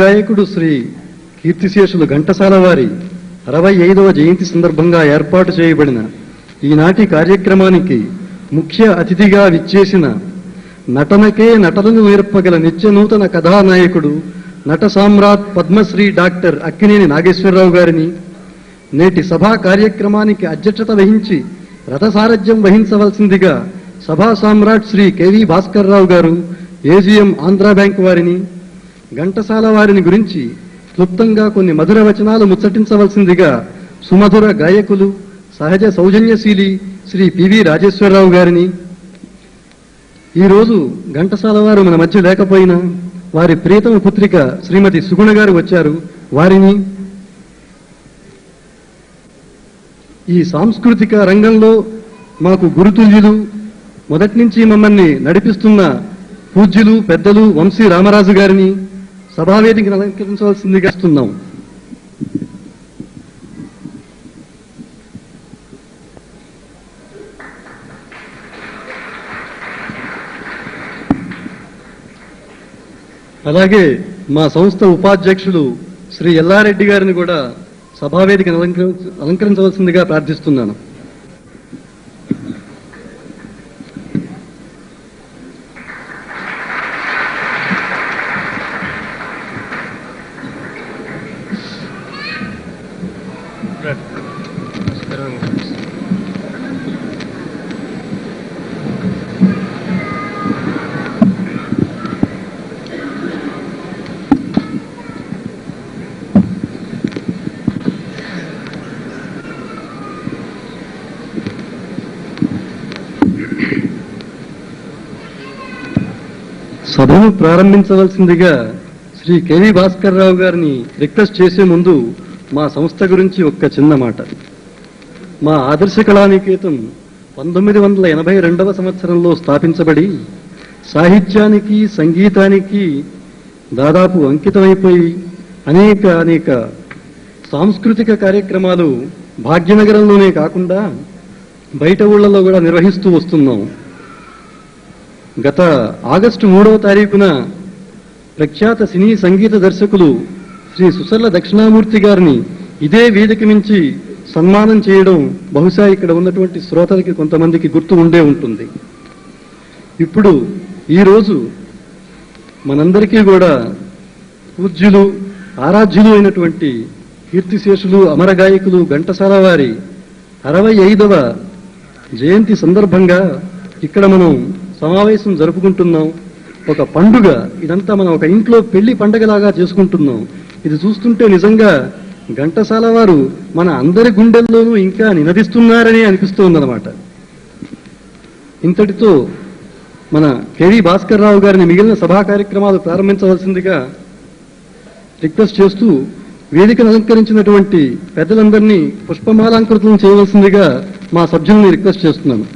గాయకుడు శ్రీ కీర్తిశేషులు ఘంటసాల వారి 65వ జయంతి సందర్భంగా ఏర్పాటు చేయబడిన ఈనాటి కార్యక్రమానికి ముఖ్య అతిథిగా విచ్చేసిన నటనకే నటనను నేర్పగల నిత్యనూతన కథానాయకుడు నట సామ్రాట్ పద్మశ్రీ డాక్టర్ అక్కినేని నాగేశ్వరరావు గారిని, నేటి సభా కార్యక్రమానికి అధ్యక్షత వహించి రథసారథ్యం వహించవలసిందిగా సభా సామ్రాట్ శ్రీ కెవి భాస్కర్రావు గారు, ఏజీఎం ఆంధ్రా బ్యాంక్ వారిని, ఘంటసాల వారిని గురించి క్లుప్తంగా కొన్ని మధుర వచనాలు ముచ్చటించవలసిందిగా సుమధుర గాయకులు, సహజ సౌజన్యశీలి శ్రీ పివి రాజేశ్వరరావు గారిని, ఈరోజు ఘంటసాల వారు మన మధ్య లేకపోయినా వారి ప్రియతమ పుత్రిక శ్రీమతి సుగుణ గారు వచ్చారు, వారిని, ఈ సాంస్కృతిక రంగంలో మాకు గురుతుల్యులు, మొదటి నుంచి మమ్మల్ని నడిపిస్తున్న పూజ్యులు పెద్దలు వంశీ రామరాజు గారిని సభావేదికను అలంకరించవలసిందిగా ఇస్తున్నాం. అలాగే మా సంస్థ ఉపాధ్యక్షులు శ్రీ ఎల్లారెడ్డి గారిని కూడా సభావేదికను అలంకరించవలసిందిగా ప్రార్థిస్తున్నాను. సభను ప్రారంభించవలసిందిగా శ్రీ కెవి భాస్కర్రావు గారిని రిక్వెస్ట్ చేసే ముందు మా సంస్థ గురించి ఒక్క చిన్న మాట. మా ఆదర్శ కళానికేతన్ 1982వ సంవత్సరంలో స్థాపించబడి సాహిత్యానికి సంగీతానికి దాదాపు అంకితమైపోయి అనేక సాంస్కృతిక కార్యక్రమాలు భాగ్యనగరంలోనే కాకుండా బయట ఊళ్ళలో కూడా నిర్వహిస్తూ వస్తున్నాం. గత ఆగస్టు 3వ తారీఖున ప్రఖ్యాత సినీ సంగీత దర్శకులు శ్రీ సుసర్ల దక్షిణామూర్తి గారిని ఇదే వేదిక నుంచి సన్మానం చేయడం బహుశా ఇక్కడ ఉన్నటువంటి శ్రోతలకి కొంతమందికి గుర్తు ఉండే ఉంటుంది. ఇప్పుడు ఈరోజు మనందరికీ కూడా పూజ్యులు ఆరాధ్యులు అయినటువంటి కీర్తిశేషులు అమర గాయకులు ఘంటసాల వారి 65వ జయంతి సందర్భంగా ఇక్కడ మనం సమావేశం జరుపుకుంటున్నాం. ఒక పండుగ, ఇదంతా మనం ఒక ఇంట్లో పెళ్లి పండగలాగా చేసుకుంటున్నాం. ఇది చూస్తుంటే నిజంగా ఘంటసాల వారు మన అందరి గుండెల్లోనూ ఇంకా నినదిస్తున్నారని అనిపిస్తోందన్నమాట. ఇంతటితో మన కెవి భాస్కర్రావు గారిని మిగిలిన సభా కార్యక్రమాలు ప్రారంభించవలసిందిగా రిక్వెస్ట్ చేస్తూ వేదికను అలంకరించినటువంటి పెద్దలందరినీ పుష్పమాలాంకృతం చేయవలసిందిగా మా సభ్యుల్ని రిక్వెస్ట్ చేస్తున్నాను.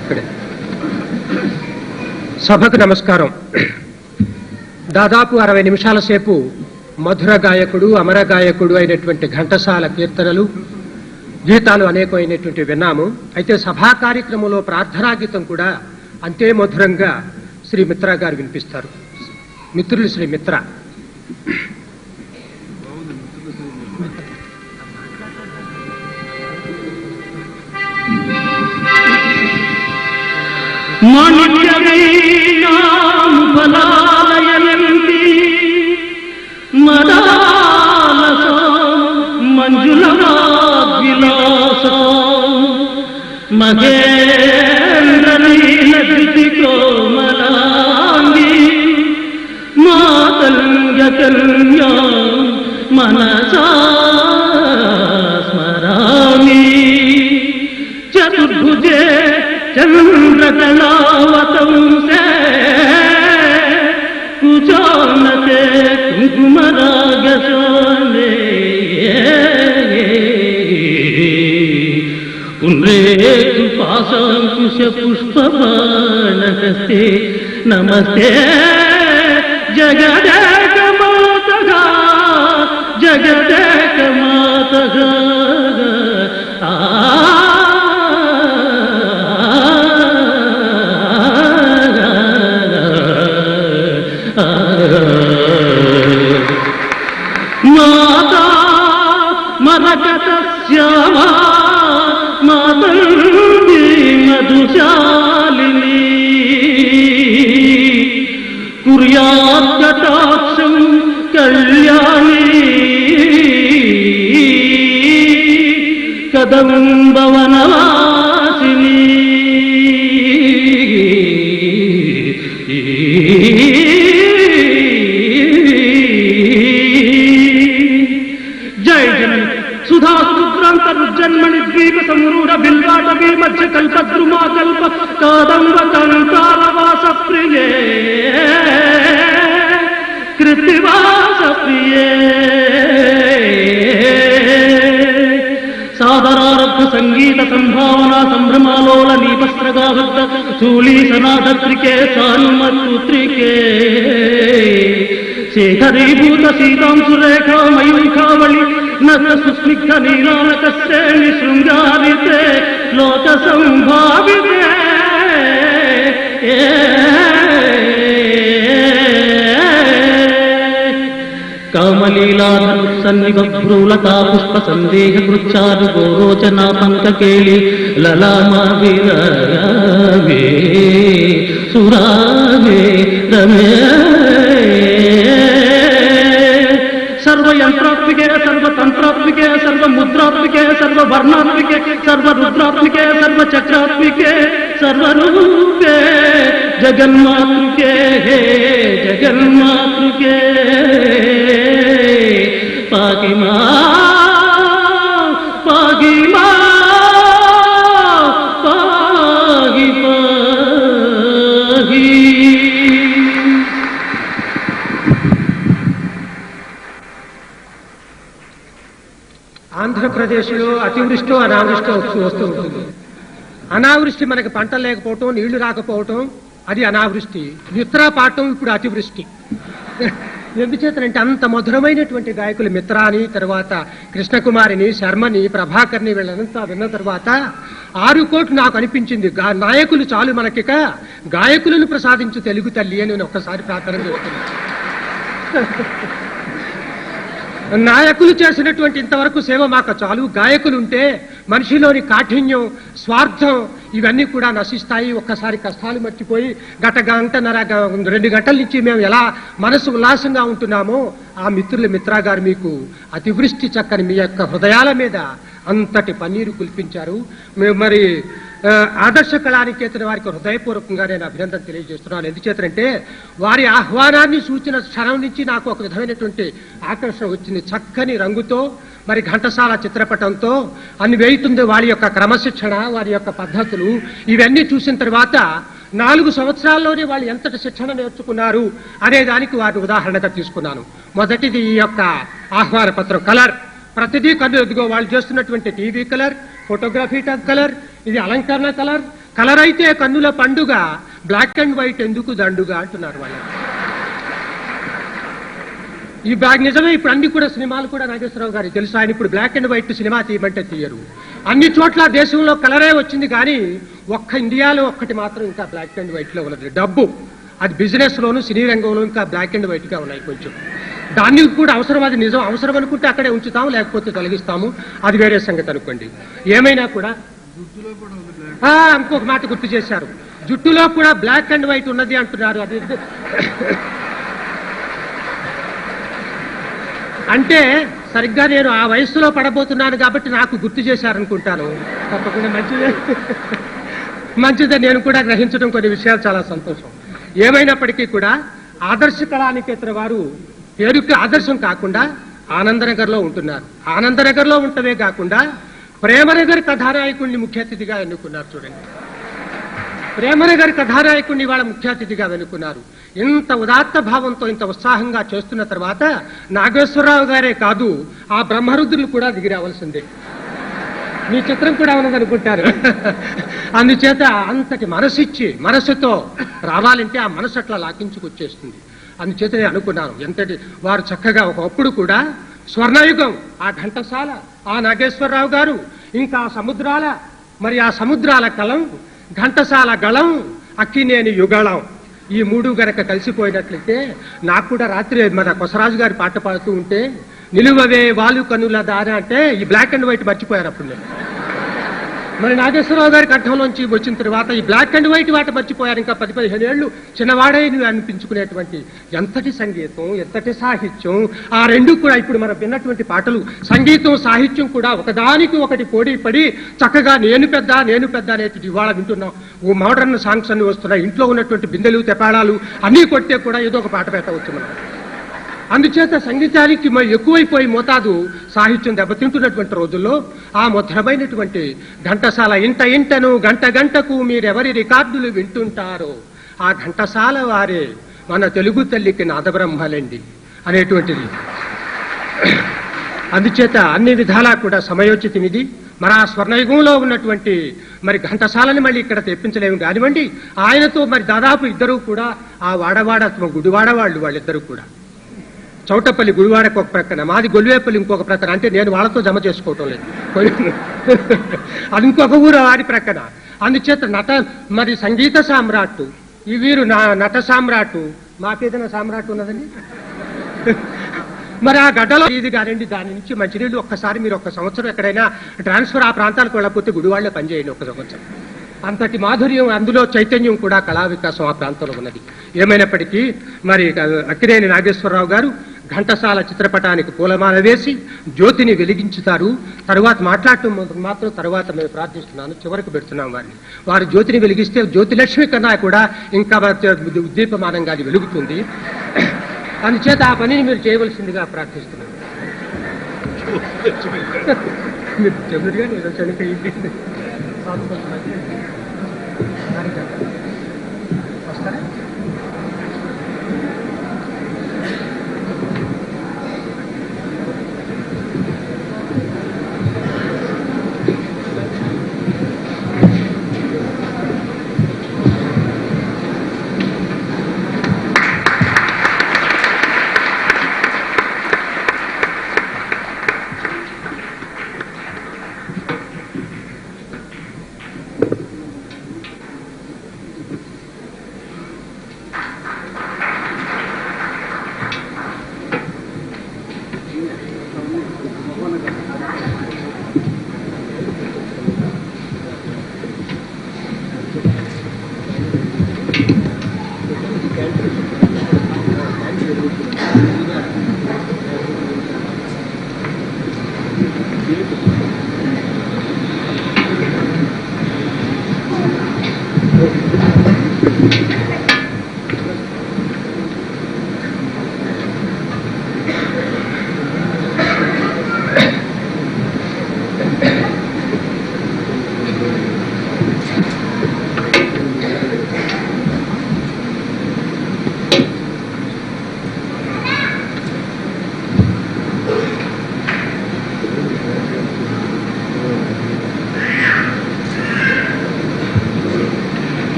ఇక్కడే సభకు నమస్కారం. దాదాపు 60 నిమిషాల సేపు మధుర గాయకుడు అమర గాయకుడు అయినటువంటి ఘంటసాల కీర్తనలు గీతాలు అనేకమైనటువంటి విన్నాము. అయితే సభా కార్యక్రమంలో ప్రార్థనా గీతం కూడా అంతే మధురంగా శ్రీ మిత్రా గారు వినిపిస్తారు. మిత్రులు శ్రీ మిత్ర. మంజుల మాతంగ కన్యా మనసా चंद्रकलावतं से कुचोनते कुंकुमरागशोने पुनरेतु पाशांकुश पुष्पबाणहस्ते नमस्ते जगदेक मातगा जगदेक मातगा माता मरकत श्यामा मातंगी मधुशालिनी कुर्यात् कटाक्षं कल्याणी कदम्बवनवासिनी जय जननी सुधा सुभ्रांतरुज्जन्मणि द्वीप समरूढ़ बिल्वाटवी मध्य कल्पद्रुमा कल्प कादम्ब कंकारवास प्रिये कृतिवास प्रिये सादरारब्ध संगीत संभावना संभ्रमालोल नीपस्त्रगाभक्त चूली सनादत्रिके सानुमत्पुत्रिके शेखरीभूत सीतांशुरेखा मयूखावळि नत सुस्निग्ध नीलानकश्रेणि शृंगारिते लोक संभाविते कामलीलाधनुसन्निभ्रूलता पुष्प संदेह कृच्छादु गोरोचना पंककेली ललामा विरवे सुरावे रमे सर्वयंत्रात्मिके सर्वतंत्रात्मिके सर्वमुद्रात्मिके सर्ववर्णात्मिके सर्वरुद्रात्मिके सर्वचक्रात्मिके सर्वरूपे जगन्मातृके जगन्मातृके पाहि मां पाहि मां पाहि पाहि। ఆంధ్రప్రదేశ్లో అతివృష్టి అనావృష్టి వస్తూ ఉంటుంది. అనావృష్టి మనకి పంటలు లేకపోవటం, నీళ్లు రాకపోవటం, అది అనావృష్టి. మిత్రా పాడటం ఇప్పుడు అతివృష్టి. ఎందుచేతనంటే అంత మధురమైనటువంటి గాయకులు మిత్రాని, తర్వాత కృష్ణకుమారిని, శర్మని, ప్రభాకర్ని వీళ్ళంతా విన్న తర్వాత 6 కోట్లు నాకు అనిపించింది. నాయకులు చాలు మనకిక, గాయకులను ప్రసాదించు తెలుగు తల్లి అని నేను ఒక్కసారి ప్రార్థన చేస్తున్నాను. నాయకులు చేసినటువంటి ఇంతవరకు సేవ మాకు చాలు. గాయకులుంటే మనిషిలోని కాఠిన్యం, స్వార్థం ఇవన్నీ కూడా నశిస్తాయి. ఒక్కసారి కష్టాలు మర్చిపోయి గంటన్నర 2 గంటల నుంచి మేము ఎలా మనసు ఉల్లాసంగా ఉంటున్నామో ఆ మిత్రా గారు మీకు అతివృష్టి చక్కని మీ యొక్క హృదయాల మీద అంతటి పన్నీరు కుల్పించారు. మరి ఆదర్శ కళానికేతన వారికి హృదయపూర్వకంగా నేను అభినందన తెలియజేస్తున్నాను. ఎందుచేతంటే వారి ఆహ్వానాన్ని సూచన క్షణం నుంచి నాకు ఒక విధమైనటువంటి ఆకర్షణ వచ్చింది. చక్కని రంగుతో, మరి ఘంటసాల చిత్రపటంతో అన్ని వేయుతుంది. వారి యొక్క క్రమశిక్షణ, వారి యొక్క పద్ధతులు ఇవన్నీ చూసిన తర్వాత 4 సంవత్సరాల్లోనే వాళ్ళు ఎంతటి శిక్షణ నేర్చుకున్నారు అనే దానికి వారిని ఉదాహరణగా తీసుకున్నాను. మొదటిది ఈ యొక్క ఆహ్వాన పత్రం కలర్. ప్రతిదీ కన్ను ఎదుగో వాళ్ళు చేస్తున్నటువంటి టీవీ కలర్, ఫోటోగ్రఫీ కలర్, ఇది అలంకరణ కలర్. కలర్ అయితే కన్నుల పండుగ, బ్లాక్ అండ్ వైట్ ఎందుకు దండుగా అంటున్నారు వాళ్ళు. ఈ బ్యాగ్ నిజమే. ఇప్పుడు అన్ని కూడా సినిమాలు కూడా నాగేశ్వరరావు గారికి తెలుసు. ఆయన ఇప్పుడు బ్లాక్ అండ్ వైట్ సినిమా తీయమంటే తీయరు. అన్ని చోట్ల దేశంలో కలరే వచ్చింది, కానీ ఒక్క ఇండియాలో ఒక్కటి మాత్రం ఇంకా బ్లాక్ అండ్ వైట్ లో ఉన్నది. డబ్బు, అది బిజినెస్ లోను, సినీ రంగంలో ఇంకా బ్లాక్ అండ్ వైట్ గా ఉన్నాయి కొంచెం. దాన్ని కూడా అవసరం, అది నిజం. అవసరం అనుకుంటే అక్కడే ఉంచుతాము, లేకపోతే తొలగిస్తాము, అది వేరే సంగతి అనుకోండి. ఏమైనా కూడా ఇంకొక మాట గుర్తు చేశారు, జుట్టులో కూడా బ్లాక్ అండ్ వైట్ ఉన్నది అంటున్నారు. అది అంటే సరిగ్గా నేను ఆ వయస్సులో పడబోతున్నాను కాబట్టి నాకు గుర్తు చేశారనుకుంటాను. తప్పకుండా మంచిదే. నేను కూడా గ్రహించడం కొన్ని విషయాలు చాలా సంతోషం. ఏమైనప్పటికీ కూడా ఆదర్శ కళానికేతన వారు పేరుకి ఆదర్శం కాకుండా ఆనందనగర్లో ఉంటున్నారు. ఆనందనగర్లో ఉంటమే కాకుండా ప్రేమనగర్ కథానాయకుడిని ముఖ్య అతిథిగా ఎన్నుకున్నారు. చూడండి, ప్రేమన గారి కథానాయకుడిని వాళ్ళ ముఖ్య అతిథిగా వెనుకున్నారు. ఇంత ఉదాత్త భావంతో ఇంత ఉత్సాహంగా చేస్తున్న తర్వాత నాగేశ్వరరావు గారే కాదు, ఆ బ్రహ్మరుద్రులు కూడా దిగి రావాల్సిందే. మీ చిత్రం కూడా ఉన్నదనుకుంటారు. అందుచేత అంతటి మనసిచ్చి మనసుతో రావాలంటే ఆ మనసు అట్లా లాకించుకొచ్చేస్తుంది. అందుచేత నేను అనుకున్నాను, ఎంతటి వారు చక్కగా ఒకప్పుడు కూడా స్వర్ణయుగం, ఆ ఘంటసాల, ఆ నాగేశ్వరరావు గారు, ఇంకా సముద్రాల, మరి ఆ సముద్రాల కలం, ఘంటసాల గళం, అక్కినేని యుగళం, ఈ మూడు గనక కలిసిపోయినట్లయితే నాకు కూడా రాత్రి మన కొసరాజు గారి పాట పాడుతూ ఉంటే నిలువవే వాలు కనుల దారి అంటే ఈ బ్లాక్ అండ్ వైట్ మర్చిపోయారు అప్పుడు నేను. మరి నాగేశ్వరరావు గారి కంఠంలోంచి వచ్చిన తర్వాత ఈ బ్లాక్ అండ్ వైట్ వాట మర్చిపోయారు. ఇంకా 10-15 ఏళ్ళు చిన్నవాడే అనిపించుకునేటువంటి ఎంతటి సంగీతం, ఎంతటి సాహిత్యం, ఆ రెండు కూడా ఇప్పుడు మనం విన్నటువంటి పాటలు సంగీతం సాహిత్యం కూడా ఒకదానికి ఒకటి పోటీ పడి చక్కగా నేను పెద్ద అనేటువంటి ఇవాళ వింటున్నాం. ఓ మోడర్న్ సాంగ్స్ అన్ని వస్తున్నాయి. ఇంట్లో ఉన్నటువంటి బిందెలు తెపాళాలు అన్నీ కొట్టే కూడా ఏదో ఒక పాట పెట్టవచ్చు మనం. అందుచేత సంగీతానికి ఎక్కువైపోయి మోతాదు సాహిత్యం దెబ్బతింటున్నటువంటి రోజుల్లో ఆ మధురమైనటువంటి ఘంటసాల ఇంటను గంటకు మీరెవరి రికార్డులు వింటుంటారో ఆ ఘంటసాల వారే మన తెలుగు తల్లికి నాదబ్రహ్మలండి అనేటువంటిది. అందుచేత అన్ని విధాలా కూడా సమయోచితం ఇది. మరి ఆ స్వర్ణయుగంలో ఉన్నటువంటి మరి ఘంటసాలని మళ్ళీ ఇక్కడ తెప్పించలేము కానివ్వండి. ఆయనతో మరి దాదాపు ఇద్దరు కూడా ఆ వాడవాడ గుడివాడ వాళ్ళిద్దరూ కూడా చౌటపల్లి గుడివాడకు ఒక ప్రక్కన, మాది గొల్వేపల్లి ఇంకొక ప్రక్కన. అంటే నేను వాళ్ళతో జమ చేసుకోవటం లేదు, అది ఇంకొక ఊరు వారి ప్రక్కన. అందుచేత మరి సంగీత సామ్రాట్టు ఈ వీరు నట సామ్రాట్టు. మాకేదైనా సామ్రాట్టు ఉన్నదండి? మరి ఆ గడ్డలో ఇది కానివ్వండి, దాని నుంచి మంచినీళ్ళు ఒక్కసారి మీరు ఒక్క సంవత్సరం ఎక్కడైనా ట్రాన్స్ఫర్ ఆ ప్రాంతాలకు వెళ్ళకపోతే గుడివాళ్ళే పనిచేయండి ఒక్క సంవత్సరం. అంతటి మాధుర్యం, అందులో చైతన్యం కూడా కళా వికాసం ఆ ప్రాంతంలో ఉన్నది. ఏమైనప్పటికీ మరి అక్కినేని నాగేశ్వరరావు గారు ఘంటసాల చిత్రపటానికి పూలమాల వేసి జ్యోతిని వెలిగించుతారు. తరువాత మాట్లాడటం మాత్రం తర్వాత మేము ప్రార్థిస్తున్నాను, చివరికి పెడుతున్నాం వారిని. వారు జ్యోతిని వెలిగిస్తే జ్యోతిలక్ష్మి కన్నా కూడా ఇంకా ఉద్దీపమానంగా అది వెలుగుతుంది. అందుచేత ఆ పనిని మీరు చేయవలసిందిగా ప్రార్థిస్తున్నాను. వస్తారా?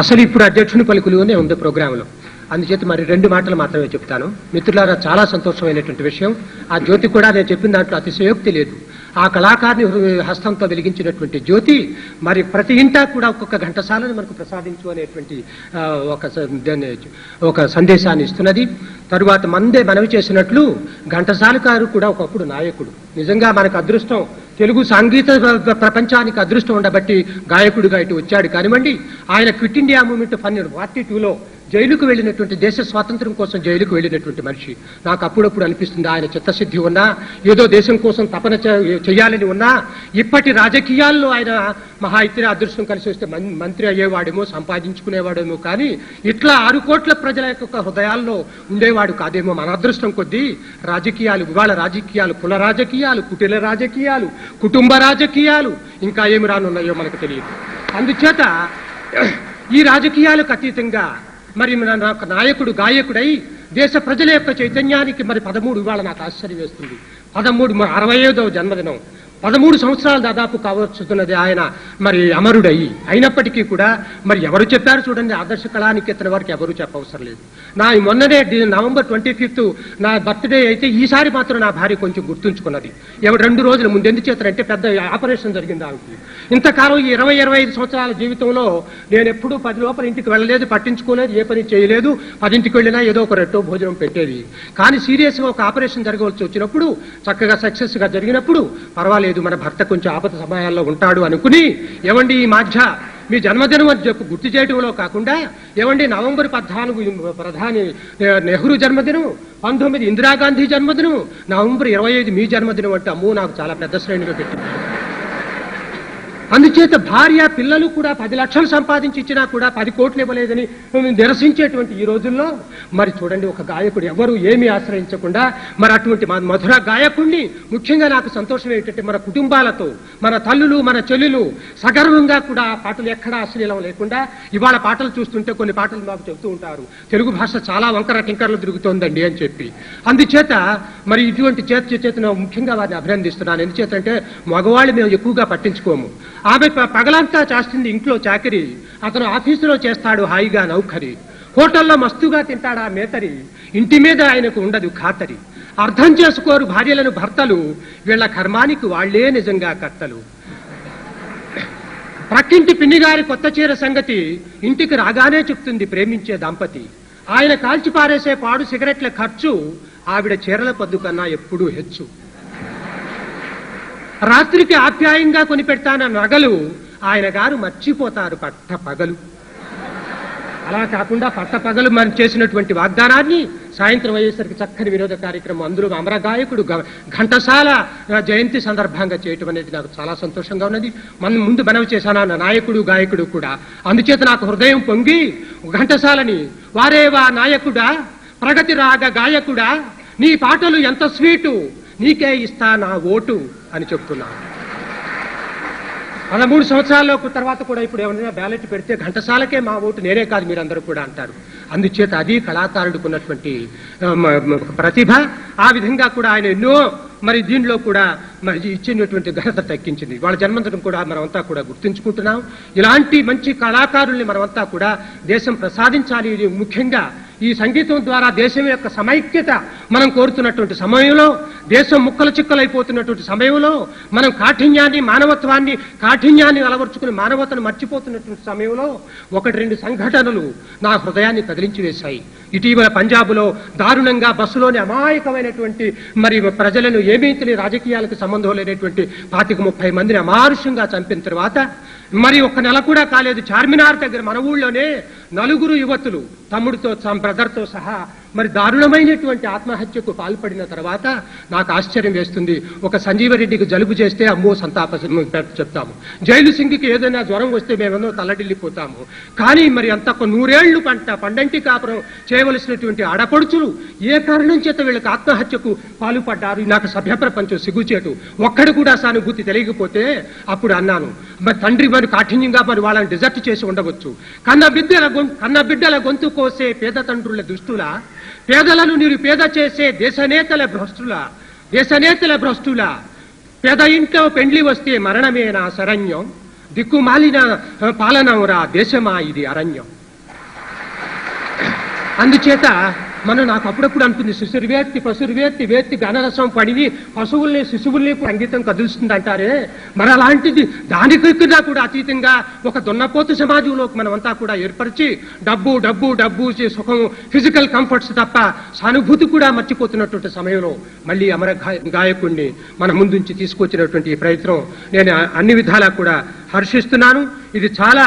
అసలు ఇప్పుడు అధ్యక్షుని పలుకులునే ఉంది ప్రోగ్రాంలో. అందుచేత మరి 2 మాటలు మాత్రమే చెప్తాను. మిత్రులారా, చాలా సంతోషమైనటువంటి విషయం. ఆ జ్యోతి కూడా నేను చెప్పిన దాంట్లో అతిశయోక్తి లేదు. ఆ కళాకారుని హస్తంతో వెలిగించినటువంటి జ్యోతి మరి ప్రతి ఇంటా కూడా ఒక్కొక్క ఘంటసాలను మనకు ప్రసాదించు అనేటువంటి ఒక సందేశాన్ని ఇస్తున్నది. తరువాత మనవి చేసినట్లు ఘంటసాల గారు కూడా ఒకప్పుడు నాయకుడు. నిజంగా మనకు అదృష్టం, తెలుగు సంగీత ప్రపంచానికి అదృష్టం ఉండబట్టి గాయకుడిగా ఇటు వచ్చాడు కానివ్వండి. ఆయన క్విట్ ఇండియా మూవ్మెంట్ 42లో జైలుకు వెళ్ళినటువంటి, దేశ స్వాతంత్రం కోసం జైలుకు వెళ్ళినటువంటి మనిషి. నాకు అప్పుడప్పుడు అనిపిస్తుంది ఆయన చిత్తశుద్ధి ఉన్నా, ఏదో దేశం కోసం తపన చేయాలని ఉన్నా, ఇప్పటి రాజకీయాల్లో ఆయన మహా ఇతర అదృష్టం కలిసి వస్తే మంత్రి అయ్యేవాడేమో, సంపాదించుకునేవాడేమో, కానీ ఇట్లా 6 కోట్ల ప్రజల యొక్క హృదయాల్లో ఉండేవాడు కాదేమో. మన అదృష్టం కొద్దీ రాజకీయాలు, ఇవాళ రాజకీయాలు కుల రాజకీయాలు, కుటిల రాజకీయాలు, కుటుంబ రాజకీయాలు, ఇంకా ఏమి రానున్నాయో మనకు తెలియదు. అందుచేత ఈ రాజకీయాలకు అతీతంగా మరి నాకు నాయకుడు గాయకుడై దేశ ప్రజల యొక్క చైతన్యానికి మరి 13 ఇవాళ నాకు ఆశ్చర్యం వేస్తుంది. 65వ జన్మదినం, 13 సంవత్సరాలు దాదాపు కావచ్చుతున్నది ఆయన మరి అమరుడయి. అయినప్పటికీ కూడా మరి ఎవరు చెప్పారు చూడండి, ఆదర్శ కళానికేతన వారికి ఎవరు చెప్పవసరం లేదు. నా మొన్ననే నవంబర్ 25th నా బర్త్డే అయితే ఈసారి మాత్రం నా భార్య కొంచెం గుర్తుంచుకున్నది. 2 రోజుల ముందు. ఎందుచేతంటే పెద్ద ఆపరేషన్ జరిగింది ఆమెకి. ఇంతకాలం ఈ 20-25 సంవత్సరాల జీవితంలో నేను ఎప్పుడూ 10 లోపల ఇంటికి వెళ్ళలేదు, పట్టించుకోలేదు, ఏ పని చేయలేదు. 10ంటికి వెళ్ళినా ఏదో ఒక రెట్టో భోజనం పెట్టేది. కానీ సీరియస్ గా ఒక ఆపరేషన్ జరగవలసి వచ్చినప్పుడు, చక్కగా సక్సెస్ గా జరిగినప్పుడు, పర్వాలేదు మన భర్త కొంచెం ఆపద సమయాల్లో ఉంటాడు అనుకుని, ఏమండి ఈ మధ్య మీ జన్మదినం అని చెప్పి గుర్తు చేయడంలో కాకుండా, ఏమండి నవంబర్ 14 ప్రధాని నెహ్రూ జన్మదినం, 19 ఇందిరాగాంధీ జన్మదినం, నవంబర్ 25 మీ జన్మదినం అంటే అమ్మో నాకు చాలా పెద్ద శ్రేణిలో పెట్టింది. అందుచేత భార్య పిల్లలు కూడా 10 లక్షలు సంపాదించి ఇచ్చినా కూడా 10 కోట్లు ఇవ్వలేదని నిరసించేటువంటి ఈ రోజుల్లో మరి చూడండి, ఒక గాయకుడు ఎవరు ఏమీ ఆశ్రయించకుండా మరి అటువంటి మధుర గాయకుడిని, ముఖ్యంగా నాకు సంతోషం ఏంటంటే మన కుటుంబాలతో, మన తల్లులు మన చెల్లులు సగర్వంగా కూడా పాటలు ఎక్కడా అశ్లీలం లేకుండా, ఇవాళ పాటలు చూస్తుంటే కొన్ని పాటలు మాకు చెబుతూ ఉంటారు, తెలుగు భాష చాలా వంకర టింకర్లు తిరుగుతోందండి అని చెప్పి. అందుచేత మరి ఇటువంటి చేతను ముఖ్యంగా వారిని అభినందిస్తున్నాను. ఎందుచేతంటే మగవాళ్ళు మేము ఎక్కువగా పట్టించుకోము. ఆమె పగలంతా చేస్తుంది ఇంట్లో చాకరీ, అతను ఆఫీసులో చేస్తాడు హాయిగా నౌకరి, హోటల్లో మస్తుగా తింటాడా మేతరి, ఇంటి మీద ఆయనకు ఉండదు ఖాతరి. అర్థం చేసుకోరు భార్యలను భర్తలు, వీళ్ల కర్మానికి వాళ్లే నిజంగా కర్తలు. ప్రక్కింటి పిన్నిగారి కొత్త చీర సంగతి ఇంటికి రాగానే చెప్తుంది ప్రేమించే దంపతి. ఆయన కాల్చి పారేసే పాడు సిగరెట్ల ఖర్చు ఆవిడ చీరల పద్దు కన్నా ఎప్పుడూ హెచ్చు. రాత్రికి ఆప్యాయంగా కొనిపెడతాన నగలు ఆయన గారు మర్చిపోతారు పట్ట పగలు. అలా కాకుండా పట్ట పగలు మనం చేసినటువంటి వాగ్దానాన్ని సాయంత్రం అయ్యేసరికి చక్కని వినోద కార్యక్రమం, అందులో అమర గాయకుడు ఘంటసాల జయంతి సందర్భంగా చేయటం అనేది నాకు చాలా సంతోషంగా ఉన్నది. ముందు మనవి చేశాను నా నాయకుడు గాయకుడు కూడా. అందుచేత నాకు హృదయం పొంగి ఘంటసాలని, వారేవా నాయకుడా ప్రగతి రాగ గాయకుడా, నీ పాటలు ఎంత స్వీటు, నీకే ఇస్తా నా ఓటు అని చెప్తున్నాను. 13 సంవత్సరాల తర్వాత కూడా ఇప్పుడు ఏమైనా బ్యాలెట్ పెడితే ఘంటసాలకే మా ఓటు, నేనే కాదు మీరందరూ కూడా అంటారు. అందుచేత అది కళాకారుడికి ఉన్నటువంటి ప్రతిభ. ఆ విధంగా కూడా ఆయన ఎన్నో మరి దీనిలో కూడా మరి ఇచ్చినటువంటి ఘనత తగ్గించింది. వాళ్ళ జన్మదినం కూడా మనమంతా కూడా గుర్తుంచుకుంటున్నాం. ఇలాంటి మంచి కళాకారుల్ని మనమంతా కూడా దేశం ప్రసాదించాలి. ముఖ్యంగా ఈ సంగీతం ద్వారా దేశం యొక్క సమైక్యత మనం కోరుతున్నటువంటి సమయంలో, దేశం ముక్కలు చిక్కలైపోతున్నటువంటి సమయంలో, మనం కాఠిన్యాన్ని అలవర్చుకుని మానవతను మర్చిపోతున్నటువంటి సమయంలో 1-2 సంఘటనలు నా హృదయాన్ని కదిలించి వేశాయి. ఇటీవల పంజాబ్లో దారుణంగా బస్సులోని అమాయకమైనటువంటి మరి ప్రజలను, ఏమీ తెలియని రాజకీయాలకు సంబంధం లేనటువంటి 25-30 మందిని అమానుషంగా చంపిన తర్వాత మరి 1 నెల కూడా కాలేదు, చార్మినార్ దగ్గర మన ఊళ్ళోనే 4 యువతులు తమ్ముడితో బ్రదర్తో సహా మరి దారుణమైనటువంటి ఆత్మహత్యకు పాల్పడిన తర్వాత నాకు ఆశ్చర్యం వేస్తుంది. ఒక సంజీవరెడ్డికి జలుబు చేస్తే అమ్మో సంతాప చెప్తాము, జైలు సింగికి ఏదైనా జ్వరం వస్తే మేమేమో తల్లడిల్లిపోతాము. కానీ మరి అంత 100 ఏళ్లు పండంటి కాపురం చేయవలసినటువంటి ఆడపడుచులు ఏ కారణం చేత వీళ్ళకి ఆత్మహత్యకు పాల్పడ్డారు, నాకు సభ్య ప్రపంచం సిగ్గుచేటు. ఒక్కడు కూడా సానుభూతి తెలియకపోతే అప్పుడు అన్నాను, మరి తండ్రి మరి కాఠిన్యంగా మరి వాళ్ళని డిజర్ట్ చేసి ఉండవచ్చు. కన్న బిడ్డల గొంతు కోసే పేద తండ్రుల దుస్తులా, పేదలను నిరుపేద చేసే దేశనేతల భ్రష్టుల, పేద ఇంట్లో పెండ్లి వస్తే మరణమే నా శరణ్యం, దిక్కుమాలిన పాలనవురా దేశమా ఇది అరణ్యం. అందుచేత నాకు అప్పుడప్పుడు అనుకుంది, శిశుర్వేత్తి పశుర్వేత్తి వేత్తి గణరసం పడిని పశువుల్ని శిశువుల్ని సంగీతం కదులుస్తుంది అంటారే, మరి అలాంటిది దానికి కూడా అతీతంగా ఒక దున్నపోతు సమాజంలోకి మనమంతా కూడా ఏర్పరిచి డబ్బు డబ్బు డబ్బు సుఖం, ఫిజికల్ కంఫర్ట్స్ తప్ప సానుభూతి కూడా మర్చిపోతున్నటువంటి సమయంలో మళ్ళీ అమర గాయకుడిని మన ముందుంచి తీసుకొచ్చినటువంటి ఈ ప్రయత్నం నేను అన్ని విధాలా కూడా హర్షిస్తున్నాను. ఇది చాలా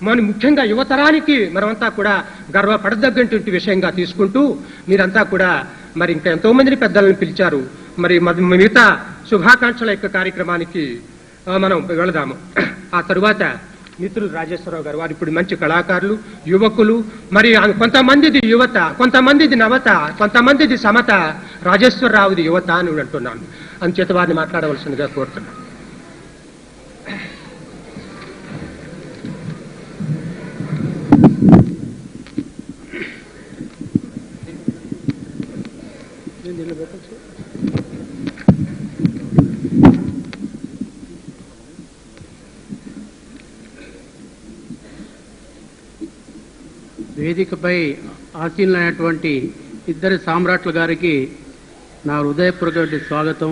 మన ముఖ్యంగా యువతరానికి మనమంతా కూడా గర్వపడదగ్గటువంటి విషయంగా తీసుకుంటూ మీరంతా కూడా మరి ఇంకా ఎంతో మందిని పెద్దలను పిలిచారు. మరి మిగతా శుభాకాంక్షల యొక్క కార్యక్రమానికి మనం వెళదాము. ఆ తరువాత మిత్రులు రాజేశ్వరరావు గారు, వారు ఇప్పుడు మంచి కళాకారులు, యువకులు, మరి కొంతమందిది యువత, కొంతమందిది నవత, కొంతమందిది సమత, రాజేశ్వరరావుది యువత అని అంటున్నాను. అందుచేత వారిని మాట్లాడవలసిందిగా కోరుతున్నాను. వేదికపై ఆసీనులైనటువంటి ఇద్దరు సామ్రాట్ల గారికి నా హృదయపూర్వక స్వాగతం.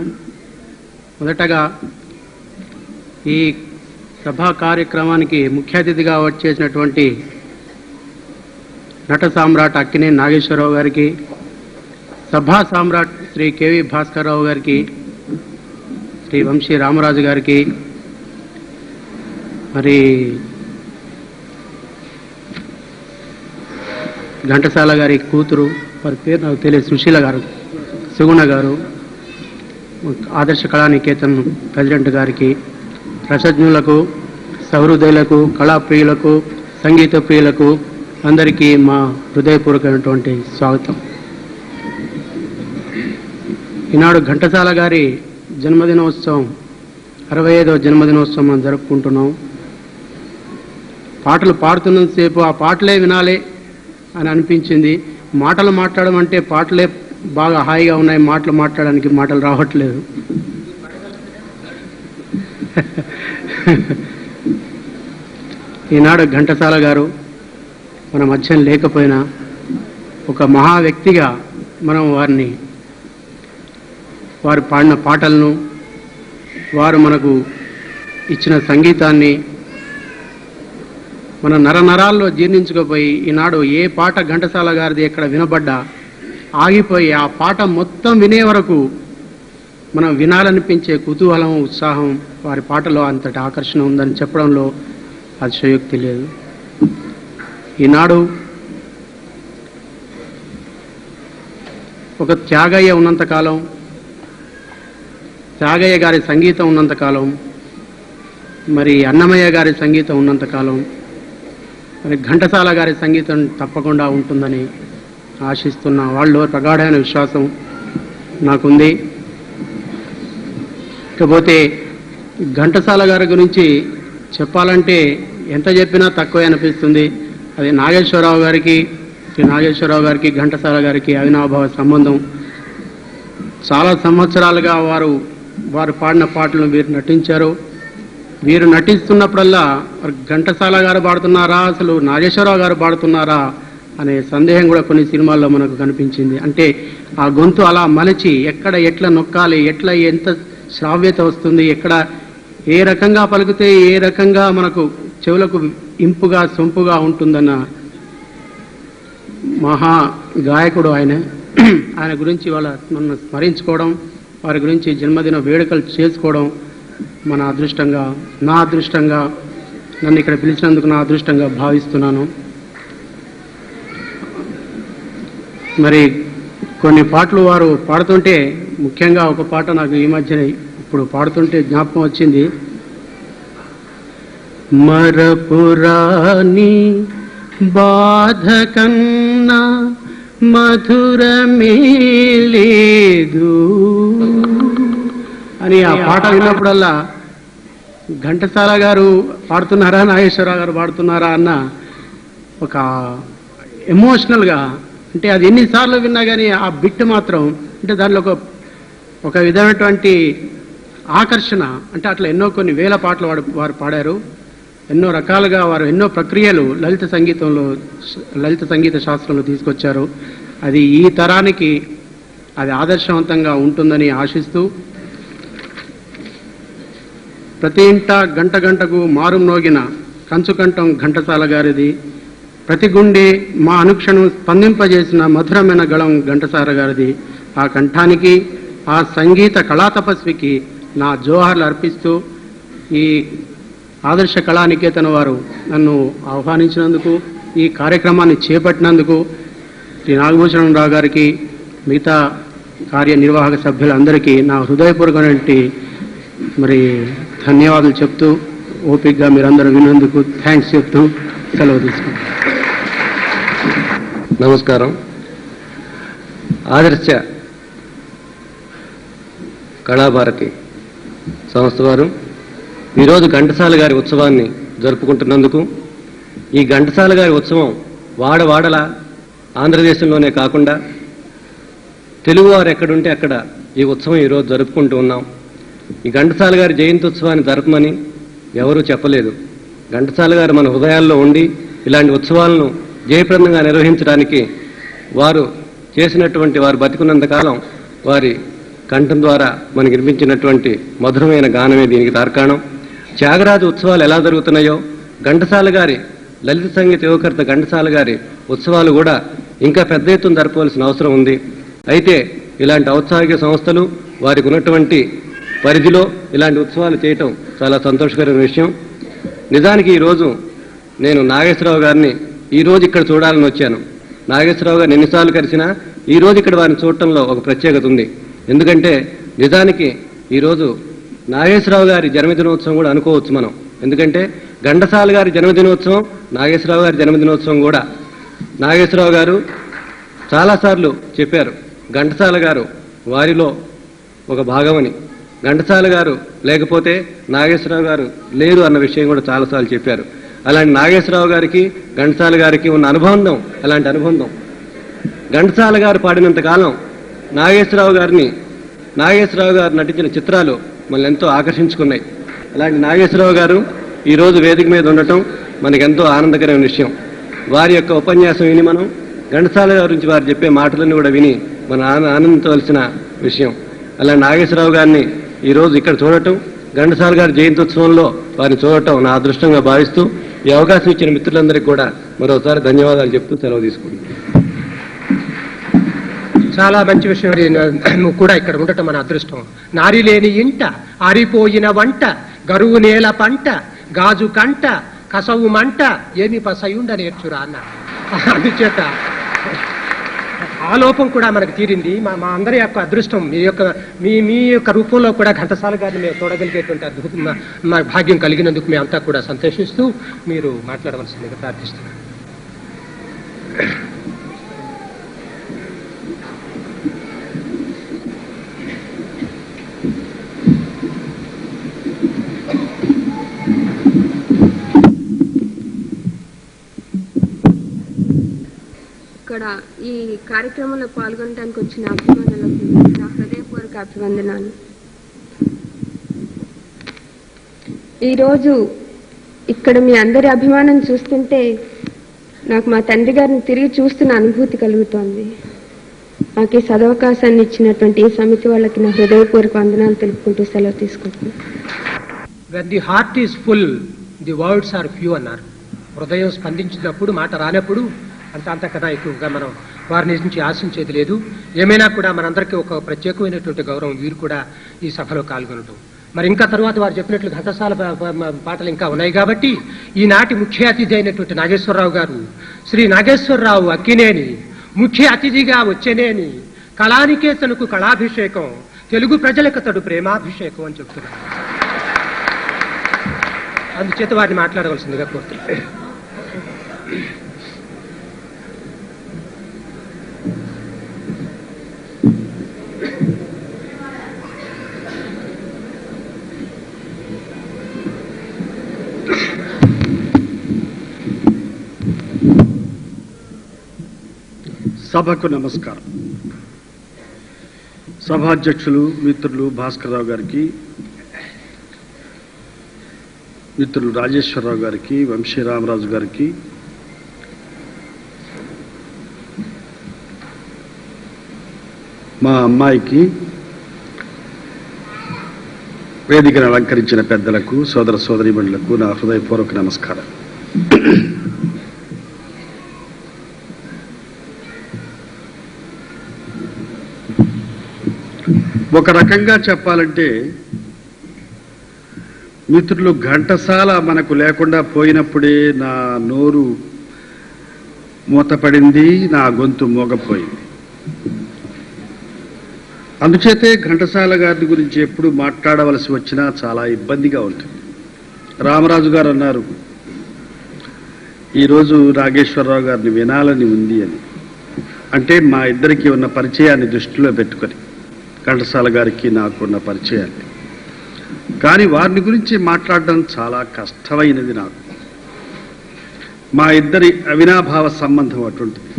మొదటగా ఈ సభా కార్యక్రమానికి ముఖ్య అతిథిగా వచ్చేసినటువంటి నట సామ్రాట్ అక్కినేని నాగేశ్వరరావు గారికి, సభా సామ్రాట్ శ్రీ కేవి భాస్కర్రావు గారికి, శ్రీ వంశీ రామరాజు గారికి, మరి ఘంటసాల గారి కూతురు, వారి పేరు నాకు తెలియదు, సుశీల గారు, సుగుణ గారు, ఆదర్శ కళానికేతన్ ప్రెసిడెంట్ గారికి, రసజ్ఞులకు, సహృదయులకు, కళాప్రియులకు, సంగీత ప్రియులకు అందరికీ మా హృదయపూర్వకమైనటువంటి స్వాగతం. ఈనాడు ఘంటసాల గారి జన్మదినోత్సవం, 65వ జన్మదినోత్సవం మనం జరుపుకుంటున్నాం. పాటలు పాడుతున్నంతసేపు ఆ పాటలే వినాలి అని అనిపించింది. మాటలు మాట్లాడడం అంటే పాటలే బాగా హాయిగా ఉన్నాయి, మాటలు మాట్లాడడానికి మాటలు రావట్లేదు. ఈనాడు ఘంటసాల గారు మన మధ్య లేకపోయినా ఒక మహా వ్యక్తిగా మనం వారు పాడిన పాటలను, వారు మనకు ఇచ్చిన సంగీతాన్ని మన నరనరాల్లో జీర్ణించుకుపోయి ఈనాడు ఏ పాట ఘంటసాల గారిది ఎక్కడ వినబడ్డా ఆగిపోయి ఆ పాట మొత్తం వినే వరకు మనం వినాలనిపించే కుతూహలం, ఉత్సాహం వారి పాటలో అంతటి ఆకర్షణ ఉందని చెప్పడంలో అతిశయోక్తి లేదు. ఈనాడు ఒక త్యాగయ్య ఉన్నంతకాలం, త్యాగయ్య గారి సంగీతం ఉన్నంతకాలం, మరి అన్నమయ్య గారి సంగీతం ఉన్నంతకాలం మరి ఘంటసాల గారి సంగీతం తప్పకుండా ఉంటుందని ఆశిస్తున్న వాళ్ళు ప్రగాఢమైన విశ్వాసం నాకుంది. ఇకపోతే ఘంటసాల గారి గురించి చెప్పాలంటే ఎంత చెప్పినా తక్కువే అనిపిస్తుంది. అది నాగేశ్వరరావు గారికి, శ్రీ నాగేశ్వరరావు గారికి, ఘంటసాల గారికి అవినాభావ సంబంధం. చాలా సంవత్సరాలుగా వారు పాడిన పాటలను వీరు నటించారు. వీరు నటిస్తున్నప్పుడల్లా ఘంటసాల గారు పాడుతున్నారా, అసలు నాగేశ్వరరావు గారు పాడుతున్నారా అనే సందేహం కూడా కొన్ని సినిమాల్లో మనకు కనిపించింది. అంటే ఆ గొంతు అలా మలచి ఎక్కడ ఎట్లా నొక్కాలి, ఎట్లా ఎంత శ్రావ్యత వస్తుంది, ఎక్కడ ఏ రకంగా పలికితే ఏ రకంగా మనకు చెవులకు ఇంపుగా సొంపుగా ఉంటుందన్న మహా గాయకుడు ఆయన. ఆయన గురించి నన్ను స్మరించుకోవడం, వారి గురించి జన్మదిన వేడుకలు చేసుకోవడం మన అదృష్టంగా, నా అదృష్టంగా, నన్ను ఇక్కడ పిలిచినందుకు నా అదృష్టంగా భావిస్తున్నాను. మరి కొన్ని పాటలు వారు పాడుతుంటే, ముఖ్యంగా ఒక పాట నాకు ఈ మధ్యనే ఇప్పుడు పాడుతుంటే జ్ఞాపకం వచ్చింది. మరపురాని బాధ కన్నా మధురమే లేదు అని ఆ పాట విన్నప్పుడల్లా ఘంటసాల గారు పాడుతున్నారా, నాగేశ్వరరావు గారు పాడుతున్నారా అన్న ఒక ఎమోషనల్గా, అంటే అది ఎన్నిసార్లు విన్నా కానీ ఆ బిట్ మాత్రం, అంటే దానిలో ఒక విధమైనటువంటి ఆకర్షణ. అంటే అట్లా ఎన్నో కొన్ని వేల పాటలు వారు పాడారు. ఎన్నో రకాలుగా వారు ఎన్నో ప్రక్రియలు లలిత సంగీత శాస్త్రంలో తీసుకొచ్చారు. అది ఈ తరానికి అది ఆదర్శవంతంగా ఉంటుందని ఆశిస్తూ, ప్రతి ఇంట గంట గంటకు మారుం నోగిన కంచుకంఠం ఘంటసాల గారిది, ప్రతి గుండె మా అనుక్షణం స్పందింపజేసిన మధురమైన గళం ఘంటసాల గారిది. ఆ కంఠానికి, ఆ సంగీత కళాతపస్వికి నా జోహార్లు అర్పిస్తూ ఈ ఆదర్శ కళానికేతన వారు నన్ను ఆహ్వానించినందుకు, ఈ కార్యక్రమాన్ని చేపట్టినందుకు శ్రీ నాగభూషణరావు గారికి, మిగతా కార్యనిర్వాహక సభ్యులందరికీ నా హృదయపూర్వకమైనటువంటి ధన్యవాదాలు చెప్తూ, ఓపికగా మీరందరూ విన్నందుకు థ్యాంక్స్ చెప్తూ సెలవు తీసుకుంటాం. నమస్కారం. ఆదర్శ కళాభారతి సంస్థ వారు ఈరోజు ఘంటసాల గారి ఉత్సవాన్ని జరుపుకుంటున్నందుకు, ఈ ఘంటసాల గారి ఉత్సవం వాడవాడల ఆంధ్రదేశంలోనే కాకుండా తెలుగువారు ఎక్కడుంటే అక్కడ ఈ ఉత్సవం ఈరోజు జరుపుకుంటూ ఉన్నాం. ఈ ఘంటసాల గారి జయంతి ఉత్సవాన్ని జరపమని ఎవరూ చెప్పలేదు. ఘంటసాల గారు మన హృదయాల్లో ఉండి ఇలాంటి ఉత్సవాలను జయప్రదంగా నిర్వహించడానికి వారు చేసినటువంటి, వారు బతికున్నంతకాలం వారి కంఠం ద్వారా మనకి వినిపించినటువంటి మధురమైన గానమే దీనికి తార్కాణం. త్యాగరాజు ఉత్సవాలు ఎలా జరుగుతున్నాయో ఘంటసాల గారి లలిత సంగీత యువకర్త ఘంటసాల గారి ఉత్సవాలు కూడా ఇంకా పెద్ద ఎత్తున జరపవలసిన అవసరం ఉంది. అయితే ఇలాంటి ఔత్సాహిక సంస్థలు వారికి ఉన్నటువంటి పరిధిలో ఇలాంటి ఉత్సవాలు చేయటం చాలా సంతోషకరమైన విషయం. నిజానికి ఈరోజు నేను నాగేశ్వరరావు గారిని ఈరోజు ఇక్కడ చూడాలని వచ్చాను. నాగేశ్వరరావు గారిని ఎన్నిసార్లు కలిసినా ఈరోజు ఇక్కడ వారిని చూడటంలో ఒక ప్రత్యేకత ఉంది. ఎందుకంటే నిజానికి ఈరోజు నాగేశ్వరరావు గారి జన్మదినోత్సవం కూడా అనుకోవచ్చు మనం. ఎందుకంటే ఘంటసాల గారి జన్మదినోత్సవం, నాగేశ్వరరావు గారి జన్మదినోత్సవం కూడా. నాగేశ్వరరావు గారు చాలాసార్లు చెప్పారు ఘంటసాల గారు వారిలో ఒక భాగమని. ఘంటసాల గారు లేకపోతే నాగేశ్వరరావు గారు లేరు అన్న విషయం కూడా చాలాసార్లు చెప్పారు. అలాంటి నాగేశ్వరరావు గారికి ఘంటసాల గారికి ఉన్న అనుబంధం అలాంటి అనుబంధం. ఘంటసాల గారు పాడినంత కాలం నాగేశ్వరరావు గారు నటించిన చిత్రాలు మనల్ని ఎంతో ఆకర్షించుకున్నాయి. అలాంటి నాగేశ్వరరావు గారు ఈరోజు వేదిక మీద ఉండటం మనకెంతో ఆనందకరమైన విషయం. వారి యొక్క ఉపన్యాసం విని మనం ఘంటసాల గారి గురించి వారు చెప్పే మాటలను కూడా విని మనం ఆనందించవలసిన విషయం. అలా నాగేశ్వరరావు గారిని ఈరోజు ఇక్కడ చూడటం, ఘంటసాల గారి జయంత్యోత్సవంలో వారిని చూడటం నా అదృష్టంగా భావిస్తూ ఈ అవకాశం ఇచ్చిన మిత్రులందరికీ కూడా మరోసారి ధన్యవాదాలు చెప్తూ సెలవు తీసుకుంటున్నాను. చాలా మంచి విషయం. నువ్వు కూడా ఇక్కడ ఉండటం మన అదృష్టం. నారి లేని ఇంట ఆరిపోయిన వంట, గరువు నేల పంట, గాజు కంట, కసవు మంట, ఏమి పసయుండ నేర్చురా అన్న. అందుచేత ఆ లోపం కూడా మనకు తీరింది. మా అందరి యొక్క అదృష్టం మీ యొక్క రూపంలో కూడా ఘంటసాల గారిని మేము చూడగలిగేటువంటి అద్భుతం మా భాగ్యం కలిగినందుకు మేమంతా కూడా సంతోషిస్తూ మీరు మాట్లాడవలసిందిగా ప్రార్థిస్తున్నాను. ఇక్కడ ఈ కార్యక్రమంలో పాల్గొనడానికి వచ్చిన అభిమానులకు నా హృదయపూర్వక అభివందనాలు. ఈరోజు ఇక్కడ మీ అందరి అభిమానం చూస్తుంటే నాకు మా తండ్రి గారిని తిరిగి చూస్తున్న అనుభూతి కలుగుతోంది. నాకు ఈ సదవకాశాన్ని ఇచ్చినటువంటి ఈ సమితి వాళ్ళకి నా హృదయపూర్వక వందనాలు తెలుపుకుంటూ సెలవు తీసుకుంటున్నాను. When the heart is full, the words are few అన్నారు. హృదయం స్పందించినప్పుడు, మాట రానప్పుడు అంతకన్నా ఎక్కువగా మనం వారి నుంచి ఆశించేది లేదు. ఏమైనా కూడా మనందరికీ ఒక ప్రత్యేకమైనటువంటి గౌరవం వీరు కూడా ఈ సభలో పాల్గొనడం. మరి ఇంకా తర్వాత వారు చెప్పినట్లు ఘంటసాల పాటలు ఇంకా ఉన్నాయి కాబట్టి ఈనాటి ముఖ్య అతిథి అయినటువంటి నాగేశ్వరరావు గారు, శ్రీ నాగేశ్వరరావు అక్కినేని ముఖ్య అతిథిగా వచ్చేనేని కళానికేతనకు కళాభిషేకం, తెలుగు ప్రజలకతడు ప్రేమాభిషేకం అని చెప్తున్నారు. అందుచేత వారిని మాట్లాడవలసిందిగా కోరుతున్నాను. సభకు నమస్కారం. సభాధ్యక్షులు మిత్రులు భాస్కరరావు గారికి, మిత్రులు రాజేశ్వరరావు గారికి, వంశీరామరాజు గారికి, మా అమ్మాయికి, వేదికను అలంకరించిన పెద్దలకు, సోదర సోదరీమణులకు నా హృదయపూర్వక నమస్కారం. ఒక రకంగా చెప్పాలంటే మిత్రులు, ఘంటసాల మనకు లేకుండా పోయినప్పుడే నా నోరు మూతపడింది, నా గొంతు మోగపోయింది. అందుచేతే ఘంటసాల గారి గురించి ఎప్పుడు మాట్లాడవలసి వచ్చినా చాలా ఇబ్బందిగా ఉంటుంది. రామరాజు గారు అన్నారు, ఈరోజు నాగేశ్వరరావు గారిని వినాలని ఉంది అని. అంటే మా ఇద్దరికి ఉన్న పరిచయాన్ని దృష్టిలో పెట్టుకొని, ఘంటసాల గారికి నాకు ఉన్న పరిచయాన్ని. కానీ వారిని గురించి మాట్లాడడం చాలా కష్టమైనది నాకు. మా ఇద్దరి అవినాభావ సంబంధం అటువంటిది.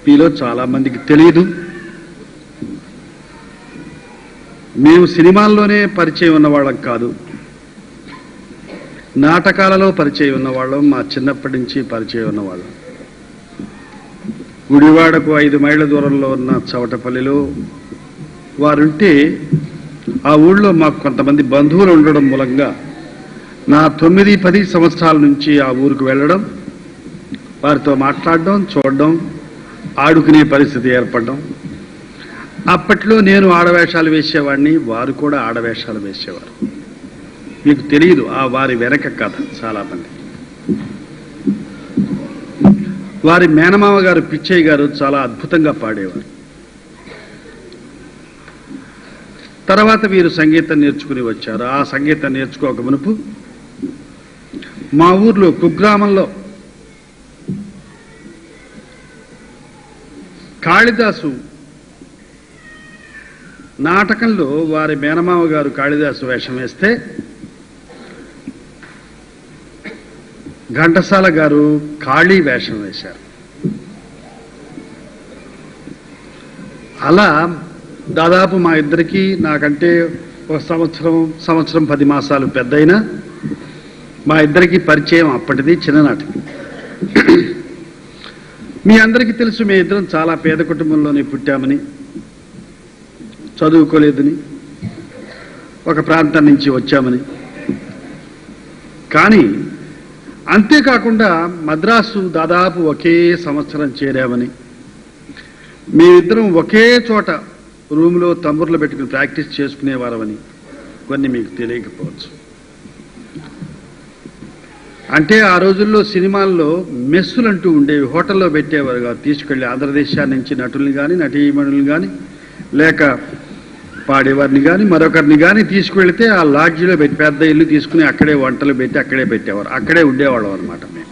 మీలో చాలా మందికి తెలియదు, మేము సినిమాల్లోనే పరిచయం ఉన్నవాళ్ళం కాదు, నాటకాలలో పరిచయం ఉన్నవాళ్ళం, మా చిన్నప్పటి నుంచి పరిచయం ఉన్నవాళ్ళం. గుడివాడకు 5 మైళ్ళ దూరంలో ఉన్న చవటపల్లిలో వారుంటే ఆ ఊళ్ళో మాకు కొంతమంది బంధువులు ఉండడం మూలంగా నా 9-10 సంవత్సరాల నుంచి ఆ ఊరికి వెళ్ళడం, వారితో మాట్లాడడం, చూడడం, ఆడుకునే పరిస్థితి ఏర్పడడం. అప్పట్లో నేను ఆడవేషాలు వేసేవాడిని, వారు కూడా ఆడవేషాలు వేసేవారు. మీకు తెలియదు ఆ వారి వెనక కథ. చాలా మంది వారి మేనమామ గారు పిచ్చయ్య గారు చాలా అద్భుతంగా పాడేవారు. తర్వాత వీరు సంగీతం నేర్చుకుని వచ్చారు. ఆ సంగీతం నేర్చుకోక మునుపు మా ఊర్లో కుగ్రామంలో కాళిదాసు నాటకంలో వారి మేనమామ గారు కాళిదాసు వేషం వేస్తే ఘంటసాల గారు కాళీ వేషం వేశారు. అలా దాదాపు మా ఇద్దరికి నాకంటే ఒక సంవత్సరం 10 మాసాలు పెద్దయినా మా ఇద్దరికి పరిచయం అప్పటిది, చిన్ననాటిది. మీ అందరికీ తెలుసు, మీ ఇద్దరం చాలా పేద కుటుంబంలోనే పుట్టామని, చదువుకోలేదని, ఒక ప్రాంతం నుంచి వచ్చామని. కానీ అంతేకాకుండా మద్రాసు దాదాపు ఒకే సంవత్సరం చేరామని, మేమిద్దరం ఒకే చోట రూమ్లో తంబుర్లు పెట్టుకుని ప్రాక్టీస్ చేసుకునేవారమని కొన్ని మీకు తెలియకపోవచ్చు. అంటే ఆ రోజుల్లో సినిమాల్లో మెస్సులంటూ ఉండేవి, హోటల్లో పెట్టేవారుగా. తీసుకెళ్లి ఆంధ్రదేశాన్ని నుంచి నటుల్ని కానీ, నటీమణుల్ని కానీ, లేక పాడేవారిని కానీ, మరొకరిని కానీ తీసుకువెళితే ఆ లాడ్జిలో పెట్టి పెద్ద ఇల్లు తీసుకుని అక్కడే వంటలు పెట్టి అక్కడే పెట్టేవారు. అక్కడే ఉండేవాళ్ళం అనమాట. మేము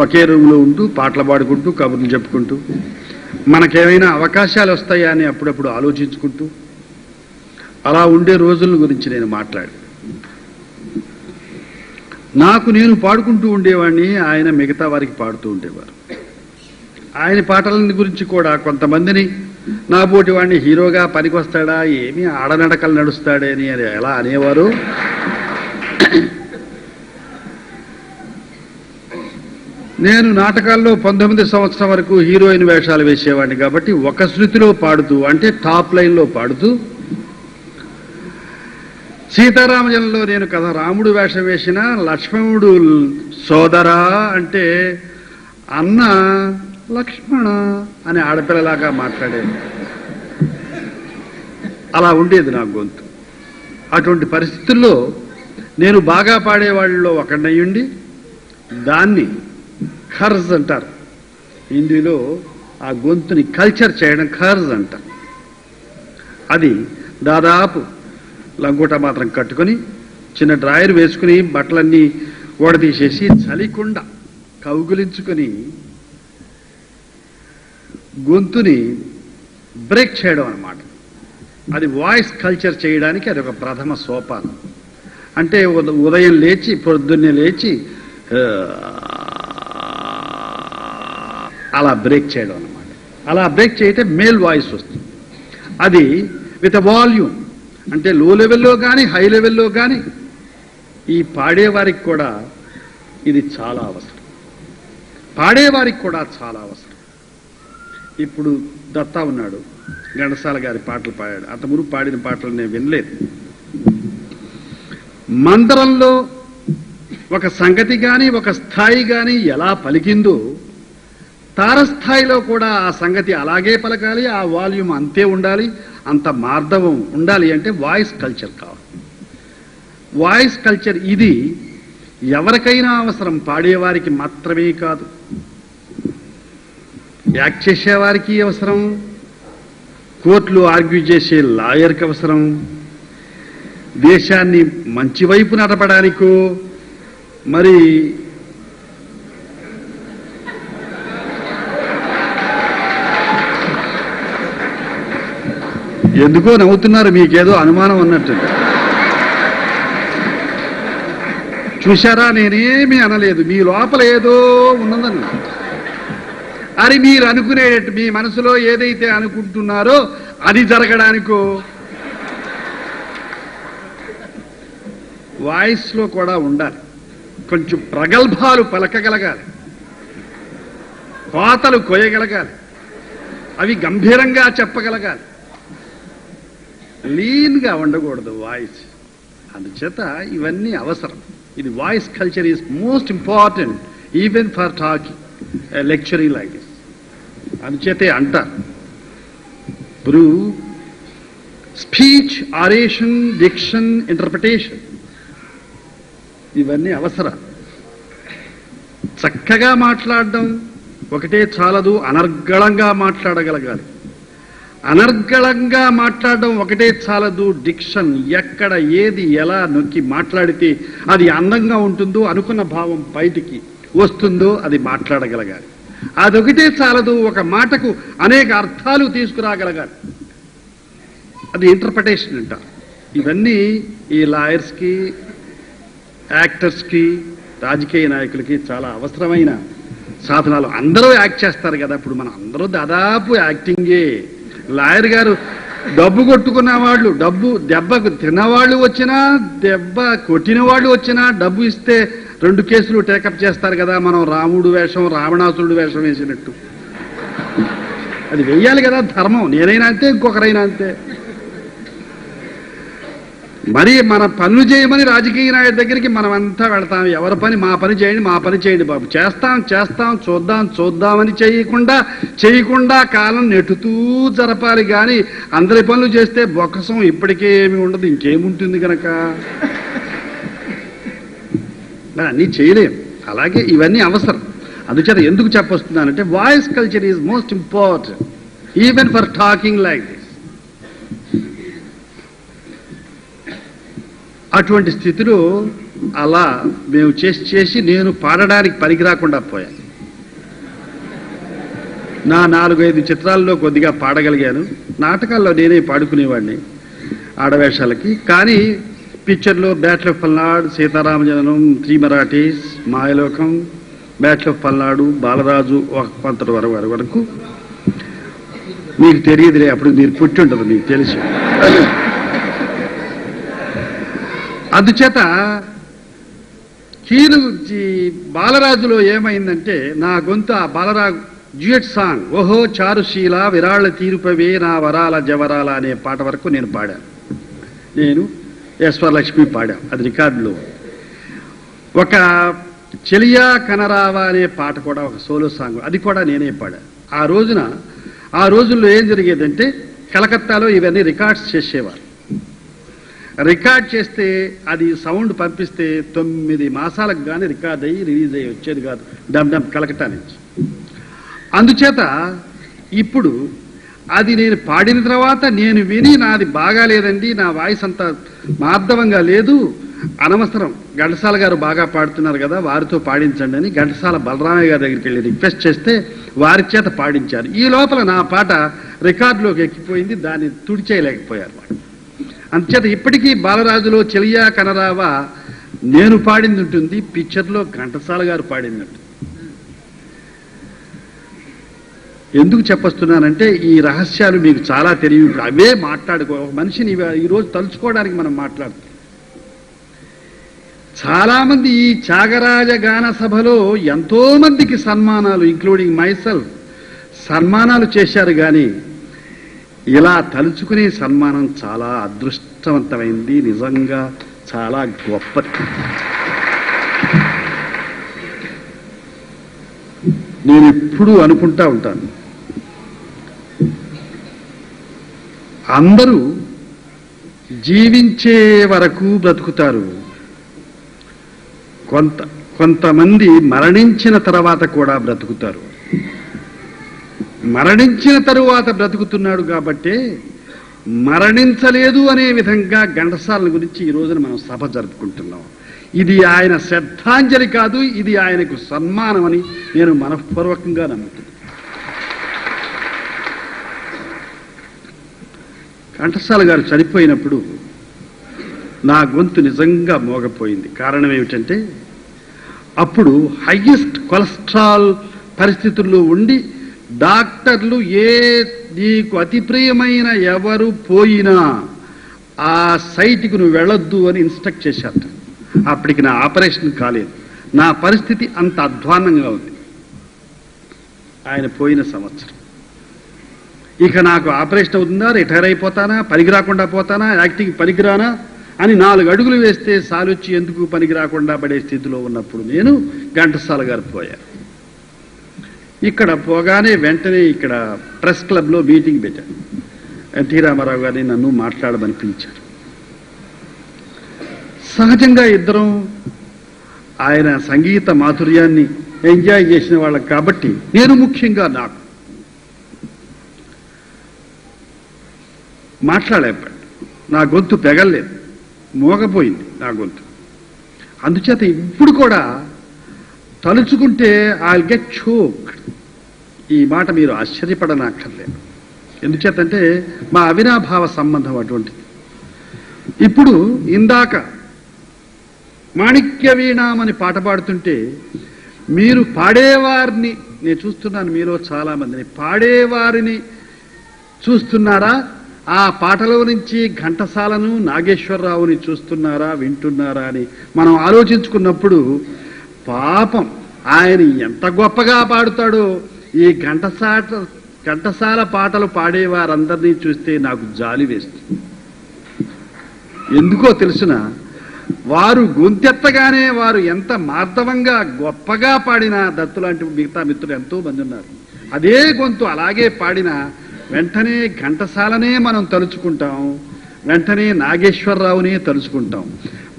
ఒకే రూమ్లో ఉంటూ పాటలు పాడుకుంటూ కబుర్లు చెప్పుకుంటూ మనకేమైనా అవకాశాలు వస్తాయా అని అప్పుడప్పుడు ఆలోచించుకుంటూ అలా ఉండే రోజుల గురించి నేను మాట్లాడి, నాకు నేను పాడుకుంటూ ఉండేవాడిని, ఆయన మిగతా వారికి పాడుతూ ఉండేవారు. ఆయన పాటల గురించి కూడా కొంతమందిని నా పోటీ వాడిని హీరోగా పనికొస్తాడా, ఏమీ ఆడనడకలు నడుస్తాడే అని ఎలా అనేవారు. నేను నాటకాల్లో 19 సంవత్సరం వరకు హీరోయిన్ వేషాలు వేసేవాడిని కాబట్టి ఒక శృతిలో పాడుతూ, అంటే టాప్ లైన్లో పాడుతూ, సీతారామజనంలో నేను కథ రాముడు వేషం వేసిన లక్ష్మణుడు సోదరా అంటే అన్న లక్ష్మణ అని ఆడపిల్లలాగా మాట్లాడేది. అలా ఉండేది నా గొంతు. అటువంటి పరిస్థితుల్లో నేను బాగా పాడేవాళ్ళలో ఒకడినయ్యుండి దాన్ని ఖర్జ్ అంటారు హిందీలో. ఆ గొంతుని కల్చర్ చేయడం ఖర్జ్ అంటారు. అది దాదాపు లంగోట మాత్రం కట్టుకొని చిన్న డ్రాయర్ వేసుకుని బట్టలన్నీ ఓడదీసేసి చలికుండా కౌగులించుకొని గొంతుని బ్రేక్ చేయడం అన్నమాట. అది వాయిస్ కల్చర్ చేయడానికి అది ఒక ప్రథమ సోపానం. అంటే ఉదయం లేచి పొద్దున్నే లేచి అలా బ్రేక్ చేయడం అన్నమాట. అలా బ్రేక్ చేయటే మేల్ వాయిస్ వస్తుంది. అది విత్ వాల్యూమ్, అంటే లో లెవెల్లో కానీ హై లెవెల్లో కానీ ఈ పాడేవారికి కూడా ఇది చాలా అవసరం. పాడేవారికి కూడా చాలా అవసరం. ఇప్పుడు దత్తా ఉన్నాడు, ఘంటసాల గారి పాటలు పాడాడు. అంతమురు పాడిన పాటలు నేను వినలేదు. మందరంలో ఒక సంగతి కానీ ఒక స్థాయి కానీ ఎలా పలికిందో తారస్థాయిలో కూడా ఆ సంగతి అలాగే పలకాలి, ఆ వాల్యూమ్ అంతే ఉండాలి, అంత మార్దవం ఉండాలి అంటే వాయిస్ కల్చర్ కావాలి. వాయిస్ కల్చర్ ఇది ఎవరికైనా అవసరం, పాడేవారికి మాత్రమే కాదు, యాక్ట్ చేసేవారికి అవసరం, కోర్టులో ఆర్గ్యూ చేసే లాయర్కి అవసరం, దేశాన్ని మంచి వైపు నడపడానికో మరి ఎందుకో నవ్వుతున్నారు, మీకేదో అనుమానం అన్నట్టు. చూశారా, నేనేమీ అనలేదు, మీ లోపల ఏదో ఉన్నదన్న. అది మీరు అనుకునేటట్టు మీ మనసులో ఏదైతే అనుకుంటున్నారో అది జరగడానికో వాయిస్లో కూడా ఉండాలి. కొంచెం ప్రగల్భాలు పలకగలగాలి, కోతలు కొయ్యగలగాలి, అవి గంభీరంగా చెప్పగలగాలి, లీన్గా ఉండకూడదు వాయిస్. అందుచేత ఇవన్నీ అవసరం. ఇది voice culture is most important even for talking lecturing like this. అందుచేతే అంటారు ఇప్పుడు స్పీచ్, ఆరేషన్, డిక్షన్, ఇంటర్ప్రిటేషన్ ఇవన్నీ అవసరం. చక్కగా మాట్లాడడం ఒకటే చాలదు, అనర్గళంగా మాట్లాడగలగాలి. అనర్గళంగా మాట్లాడడం ఒకటే చాలదు, డిక్షన్ ఎక్కడ ఏది ఎలా నొక్కి మాట్లాడితే అది అందంగా ఉంటుందో, అనుకున్న భావం బయటికి వస్తుందో అది మాట్లాడగలగాలి. అదొకటే చాలదు, ఒక మాటకు అనేక అర్థాలు తీసుకురాగలగాలి, అది ఇంటర్ప్రిటేషన్ అంటారు. ఇవన్నీ ఈ లాయర్స్కి, యాక్టర్స్కి, రాజకీయ నాయకులకి చాలా అవసరమైన సాధనాలు. అందరూ యాక్ట్ చేస్తారు కదా, ఇప్పుడు మనం అందరూ దాదాపు యాక్టింగే. లాయర్ గారు డబ్బు కొట్టుకున్న వాళ్ళు, డబ్బు దెబ్బకు తిన్నవాళ్ళు వచ్చినా, దెబ్బ కొట్టిన వాళ్ళు వచ్చినా డబ్బు ఇస్తే 2 కేసులు టేకప్ చేస్తారు కదా. మనం రాముడు వేషం, రావణాసురుడు వేషం వేసినట్టు అది వెయ్యాలి కదా, ధర్మం. నేనైనా అంతే, ఇంకొకరైనా అంతే. మరి మన పనులు చేయమని రాజకీయ నాయకుడి దగ్గరికి మనం అంతా వెళతాం. ఎవరి పని మా పని చేయండి, మా పని చేయండి బాబు, చేస్తాం చేస్తాం, చూద్దాం చూద్దామని చేయకుండా కాలం నెట్టుతూ జరపాలి. కానీ అందరి పనులు చేస్తే బొక్కసం ఇప్పటికే ఏమి ఉండదు, ఇంకేముంటుంది కనుక అన్నీ చేయలేం. అలాగే ఇవన్నీ అవసరం. అందుచేత ఎందుకు చెప్పొస్తున్నానంటే voice culture is most important even for talking like this. అటువంటి స్థితిలో అలా మేము చేసి నేను పాడడానికి పనికి రాకుండా పోయాను. నా 4-5 చిత్రాల్లో కొద్దిగా పాడగలిగాను. నాటకాల్లో నేనే పాడుకునేవాడిని ఆడవేషాలకి. కానీ పిక్చర్లో battle of Palnadu, Seetharamajananam, 3 Marathis, Mayalokam, battle of Palnadu, Balaraju కొంత వరకు మీకు తెలియదులే, అప్పుడు మీరు పుట్టి ఉంటుంది, మీకు తెలిసి. అందుచేత బాలరాజులో ఏమైందంటే నా గొంతు ఆ బాలరాజు డ్యూయట్ సాంగ్ ఓహో చారుశీల విరాళ్ల తీరుపవే నా వరాల జవరాల అనే పాట వరకు నేను పాడాను. నేను ఈశ్వరలక్ష్మి పాడాం, అది రికార్డులో. ఒక చెలియా కనరావా అనే పాట కూడా ఒక సోలో సాంగ్, అది కూడా నేనే పాడాను. ఆ రోజుల్లో ఏం జరిగేదంటే కలకత్తాలో ఇవన్నీ రికార్డ్స్ చేసేవారు. రికార్డ్ చేస్తే అది సౌండ్ పంపిస్తే 9 మాసాలకు కానీ రికార్డ్ అయ్యి రిలీజ్ అయ్యి వచ్చేది కాదు డమ్ కలకత్తా నుంచి. అందుచేత ఇప్పుడు అది నేను పాడిన తర్వాత నేను విని నాది బాగాలేదండి, నా వాయిస్ అంతా మార్దవంగా లేదు, అనవసరం, ఘంటసాల గారు బాగా పాడుతున్నారు కదా వారితో పాడించండి అని ఘంటసాల బలరామయ్య గారి దగ్గరికి వెళ్ళి రిక్వెస్ట్ చేస్తే వారి చేత పాడించారు. ఈ లోపల నా పాట రికార్డులోకి ఎక్కిపోయింది, దాన్ని తుడిచేయలేకపోయారు వాడు. అందుచేత ఇప్పటికీ బాలరాజులో చెలియా కనరావా నేను పాడింది ఉంటుంది, పిక్చర్లో ఘంటసాల గారు పాడింది ఉంటుంది. ఎందుకు చెప్పొస్తున్నానంటే ఈ రహస్యాలు మీకు చాలా తెలివి. ఇప్పుడు అవే మాట్లాడుకో, ఒక మనిషిని ఈరోజు తలుచుకోవడానికి మనం మాట్లాడుతాం. చాలామంది ఈ త్యాగరాజ గాన సభలో ఎంతో మందికి సన్మానాలు, ఇంక్లూడింగ్ మైసెల్ఫ్, సన్మానాలు చేశారు. కానీ ఇలా తలుచుకునే సన్మానం చాలా అదృష్టవంతమైంది, నిజంగా చాలా గొప్పది. నేను ఎప్పుడూ అనుకుంటా ఉంటాను, అందరూ జీవించే వరకు బ్రతుకుతారు, కొంతమంది మరణించిన తర్వాత కూడా బ్రతుకుతారు. మరణించిన తరువాత బ్రతుకుతున్నాడు కాబట్టే మరణించలేదు అనే విధంగా ఘంటసాల గురించి ఈ రోజున మనం సభ జరుపుకుంటున్నాం. ఇది ఆయన శ్రద్ధాంజలి కాదు, ఇది ఆయనకు సన్మానం అని నేను మనఃపూర్వకంగా నమ్ముతున్నాను. ఘంటసాల గారు చనిపోయినప్పుడు నా గొంతు నిజంగా మోగపోయింది. కారణం ఏమిటంటే అప్పుడు హైయెస్ట్ కొలెస్ట్రాల్ పరిస్థితుల్లో ఉండి డాక్టర్లు నీకు అతి ప్రియమైన ఎవరు పోయినా ఆ సైట్కి నువ్వు వెళ్ళొద్దు అని ఇన్స్ట్రక్ట్ చేశారట. అప్పటికి నా ఆపరేషన్ కాలేదు. నా పరిస్థితి అంత అధ్వాన్నంగా ఉంది. ఆయన పోయిన సంవత్సరం. ఇక నాకు ఆపరేషన్ అవుతుందా, రిటైర్ అయిపోతానా, పనికి రాకుండా పోతానా, యాక్టింగ్ పనికిరానా అని 4 అడుగులు వేస్తే సాలొచ్చి ఎందుకు పనికి రాకుండా పడే స్థితిలో ఉన్నప్పుడు నేను ఘంటసాల గారు పోయారు. ఇక్కడ పోగానే వెంటనే ఇక్కడ ప్రెస్ క్లబ్లో మీటింగ్ పెట్టారు. ఎన్టీ రామారావు గారిని నన్ను మాట్లాడమని పిలిచారు. సహజంగా ఇద్దరం ఆయన సంగీత మాధుర్యాన్ని ఎంజాయ్ చేసిన వాళ్ళం కాబట్టి నేను ముఖ్యంగా నాకు మాట్లాడలేకపోయాను. నా గొంతు పెగల్లేదు, మోగపోయింది నా గొంతు. అందుచేత ఇప్పుడు కూడా తలుచుకుంటే ఐల్ గెట్ చోక్. ఈ మాట మీరు ఆశ్చర్యపడనక్కర్లేదు. ఎందుచేతంటే మా అవినాభావ సంబంధం అటువంటిది. ఇప్పుడు ఇందాక మాణిక్య వీణామని పాట పాడుతుంటే మీరు పాడేవారిని నేను చూస్తున్నాను. మీలో చాలా మందిని పాడేవారిని చూస్తున్నారా, ఆ పాటలో నుంచి ఘంటసాలను నాగేశ్వరరావుని చూస్తున్నారా, వింటున్నారా అని మనం ఆలోచించుకున్నప్పుడు పాపం ఆయన ఎంత గొప్పగా పాడుతాడో. ఈ ఘంటసాల పాటలు పాడేవారందరినీ చూస్తే నాకు జాలి వేస్తుంది. ఎందుకో తెలుసిన, వారు గొంతెత్తగానే వారు ఎంత మార్దవంగా గొప్పగా పాడినా దత్తు లాంటి మిగతా మిత్రులు ఎంతో మంది ఉన్నారు. అదే గొంతు అలాగే పాడినా వెంటనే ఘంటసాలనే మనం తలుచుకుంటాం, వెంటనే నాగేశ్వరరావునే తలుచుకుంటాం.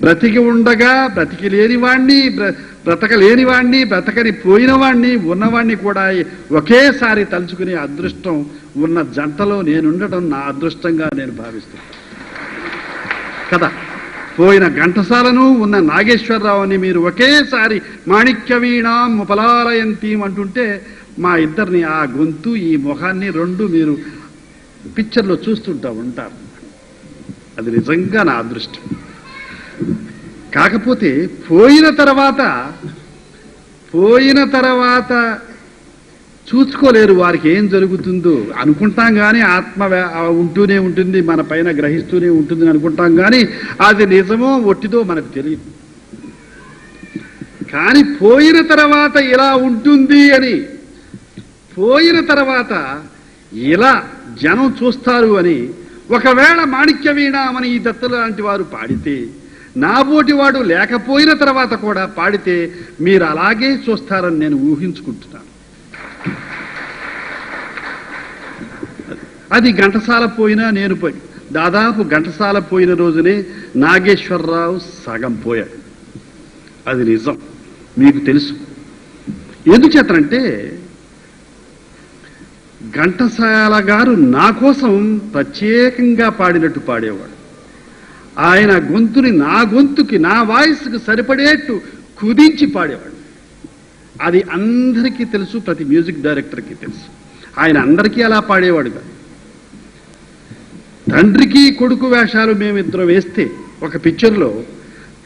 బ్రతికి ఉండగా బ్రతికి లేనివాణ్ణి, బ్రతకలేనివాణ్ణి, బ్రతకని పోయినవాణ్ణి, ఉన్నవాణ్ణి కూడా ఒకేసారి తలుచుకునే అదృష్టం ఉన్న జంటలో నేనుండటం నా అదృష్టంగా నేను భావిస్తున్నాను కదా. పోయిన ఘంటసాలను ఉన్న నాగేశ్వరరావుని మీరు ఒకేసారి మాణిక్య వీణాం ఉపలాలయంతీం అంటుంటే మా ఇద్దరిని ఆ గొంతు ఈ ముఖాన్ని రెండు మీరు పిక్చర్లో చూస్తుంటా ఉంటారు. అది నిజంగా నా అదృష్టం. కాకపోతే పోయిన తర్వాత చూసుకోలేరు వారికి ఏం జరుగుతుందో అనుకుంటాం కానీ ఆత్మ ఉంటూనే ఉంటుంది, మన పైన గ్రహిస్తూనే ఉంటుంది అనుకుంటాం కానీ అది నిజమో ఒట్టిదో మనకు తెలియదు. కానీ పోయిన తర్వాత ఇలా ఉంటుంది అని, పోయిన తర్వాత ఇలా జనం చూస్తారు అని ఒకవేళ మాణిక్య వీణామని ఈ దత్తుల లాంటి వారు పాడితే, నాబోటి వాడు లేకపోయిన తర్వాత కూడా పాడితే మీరు అలాగే చూస్తారని నేను ఊహించుకుంటున్నాను. అది ఘంటసాల పోయినా నేను పోయి దాదాపు ఘంటసాల పోయిన రోజునే నాగేశ్వరరావు సగం పోయాడు. అది నిజం, మీకు తెలుసు. ఎందుచేతంటే ఘంటసాల గారు నా కోసం ప్రత్యేకంగా పాడినట్టు పాడేవాడు. ఆయన గొంతుని నా గొంతుకి, నా వాయిస్కి సరిపడేట్టు కుదించి పాడేవాడు. అది అందరికీ తెలుసు, ప్రతి మ్యూజిక్ డైరెక్టర్కి తెలుసు. ఆయన అందరికీ అలా పాడేవాడు కాదు. తండ్రికి కొడుకు వేషాలు మేమిద్దరం వేస్తే ఒక పిక్చర్లో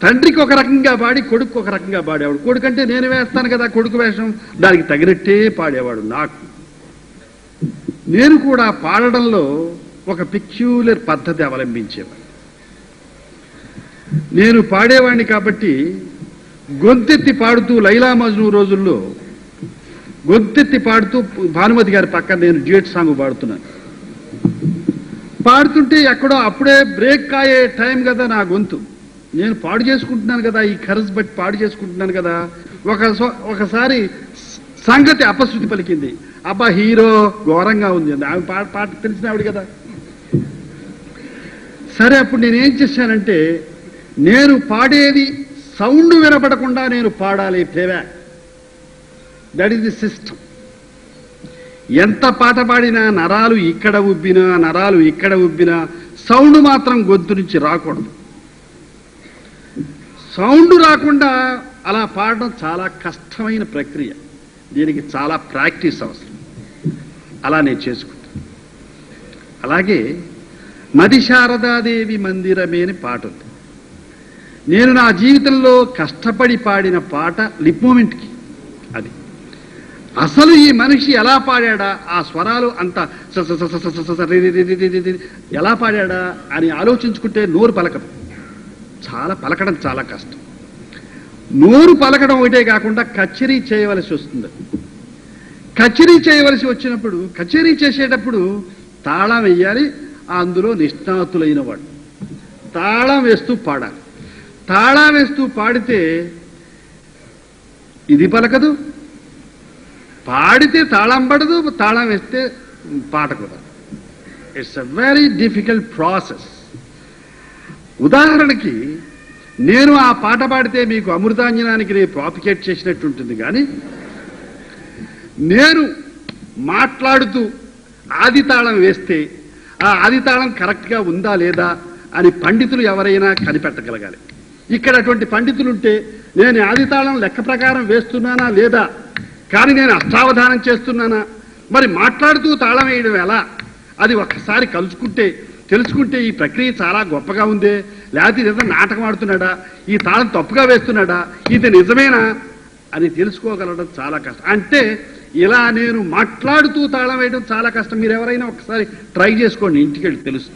తండ్రికి ఒక రకంగా పాడి కొడుకు ఒక రకంగా పాడేవాడు. కొడుకంటే నేను వేస్తాను కదా కొడుకు వేషం, దానికి తగినట్టే పాడేవాడు. నేను కూడా పాడడంలో ఒక పిక్యులర్ పద్ధతి అవలంబించేవాడు. నేను పాడేవాడిని కాబట్టి గొంతెత్తి పాడుతూ లైలా మజ్ను రోజుల్లో గొంతెత్తి పాడుతూ భానుమతి గారి పక్కన నేను డ్యూయట్ సాంగ్ పాడుతున్నాను. పాడుతుంటే ఎక్కడో అప్పుడే బ్రేక్ అయ్యే టైం కదా నా గొంతు. నేను పాడు చేసుకుంటున్నాను కదా, ఈ ఖర్చు బట్టి పాడు చేసుకుంటున్నాను కదా. ఒకసారి సంగతి అపశృతి పలికింది. అబ్బా హీరో ఘోరంగా ఉంది. ఆమె పాట తెలిసిన ఆవిడ కదా. సరే, అప్పుడు నేనేం చేశానంటే, నేను పాడేది సౌండ్ వినపడకుండా నేను పాడాలి, playback. That is the system. ఎంత పాట పాడినా నరాలు ఇక్కడ ఉబ్బినా, నరాలు ఇక్కడ ఉబ్బినా సౌండ్ మాత్రం గొంతు నుంచి రాకూడదు. సౌండ్ రాకుండా అలా పాడడం చాలా కష్టమైన ప్రక్రియ. దీనికి చాలా ప్రాక్టీస్ అవసరం. అలా నేను చేసుకుంటాను. అలాగే మది శారదాదేవి మందిరమే అని పాట ఉంది. నేను నా జీవితంలో కష్టపడి పాడిన పాట లిప్ మూమెంట్కి. అది అసలు ఈ మనిషి ఎలా పాడాడా, ఆ స్వరాలు అంత ఎలా పాడాడా అని ఆలోచించుకుంటే నోరు పలకదు. పలకడం చాలా కష్టం. నోరు పలకడం ఒకటే కాకుండా కచేరీ చేయవలసి వస్తుంది. కచేరీ చేయవలసి వచ్చినప్పుడు, కచేరీ చేసేటప్పుడు తాళం వేయాలి. అందులో నిష్ణాతులైన వాడు తాళం వేస్తూ పాడాలి. తాళం వేస్తూ పాడితే ఇది పలకదు, పాడితే తాళం పడదు, తాళం వేస్తే పాట కూడా. It's a very difficult process. ఉదాహరణకి నేను ఆ పాట పాడితే మీకు అమృతాంజనానికి నేను ప్రాపికేట్ చేసినట్టు ఉంటుంది. కానీ నేను మాట్లాడుతూ ఆది తాళం వేస్తే ఆ ఆది తాళం కరెక్ట్గా ఉందా లేదా అని పండితులు ఎవరైనా కనిపెట్టగలగాలి. ఇక్కడ అటువంటి పండితులుంటే నేను ఆది తాళం లెక్క ప్రకారం వేస్తున్నానా లేదా, కానీ నేను అష్టావధానం చేస్తున్నానా, మరి మాట్లాడుతూ తాళం వేయడం ఎలా, అది ఒక్కసారి తెలుసుకుంటే ఈ ప్రక్రియ చాలా గొప్పగా ఉందే, లేకపోతే ఇదంతా నాటకం ఆడుతున్నాడా, ఈ తాళం తప్పుగా వేస్తున్నాడా, ఇది నిజమేనా అని తెలుసుకోగలడం చాలా కష్టం. అంటే ఇలా నేను మాట్లాడుతూ తాళం వేయడం చాలా కష్టం. మీరు ఎవరైనా ఒకసారి ట్రై చేసుకోండి, ఇంటికి వెళ్ళి తెలుసు.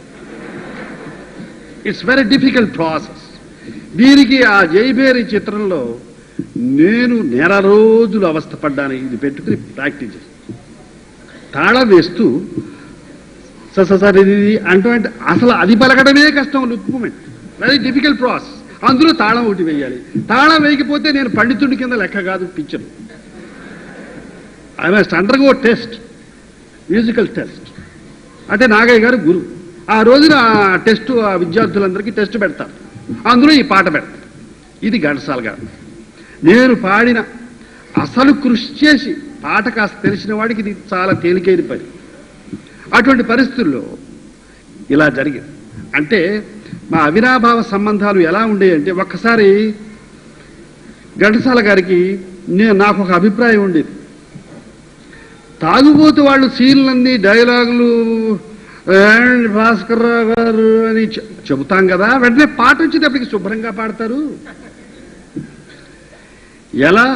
It's very difficult process. దీనికి ఆ జైబేరి చిత్రంలో నేను నెల రోజులు అవస్థపడ్డాను. ఇది పెట్టుకుని ప్రాక్టీస్ చేసి తాళం వేస్తూ ఇది అంటే అసలు అది పలకడమే కష్టం. Lip movement very difficult process. అందులో తాళం ఒకటి వేయాలి. తాళం వేయకపోతే నేను పండితుడి కింద లెక్క కాదు, picture. I must undergo test, musical test. అంటే నాగయ్య గారు గురువు. ఆ రోజున ఆ టెస్ట్ ఆ విద్యార్థులందరికీ టెస్ట్ పెడతారు. అందులో ఈ పాట పెడతారు. ఇది ఘంటసాల గారు. నేను పాడిన అసలు కృషి చేసి పాట కాస్త తెలిసిన వాడికి ఇది చాలా తేలికైన పని. అటువంటి పరిస్థితుల్లో ఇలా జరిగింది. అంటే మా అవినాభావ సంబంధాలు ఎలా ఉండేయంటే, ఒక్కసారి ఘంటసాల గారికి నాకు ఒక అభిప్రాయం ఉండేది. తాగుబోతు వాళ్ళు సీన్లన్నీ డైలాగులు భాస్కర్ రావు గారు అని చెబుతాం కదా, వెంటనే పాట వచ్చేటప్పటికి శుభ్రంగా పాడతారు. ఎలా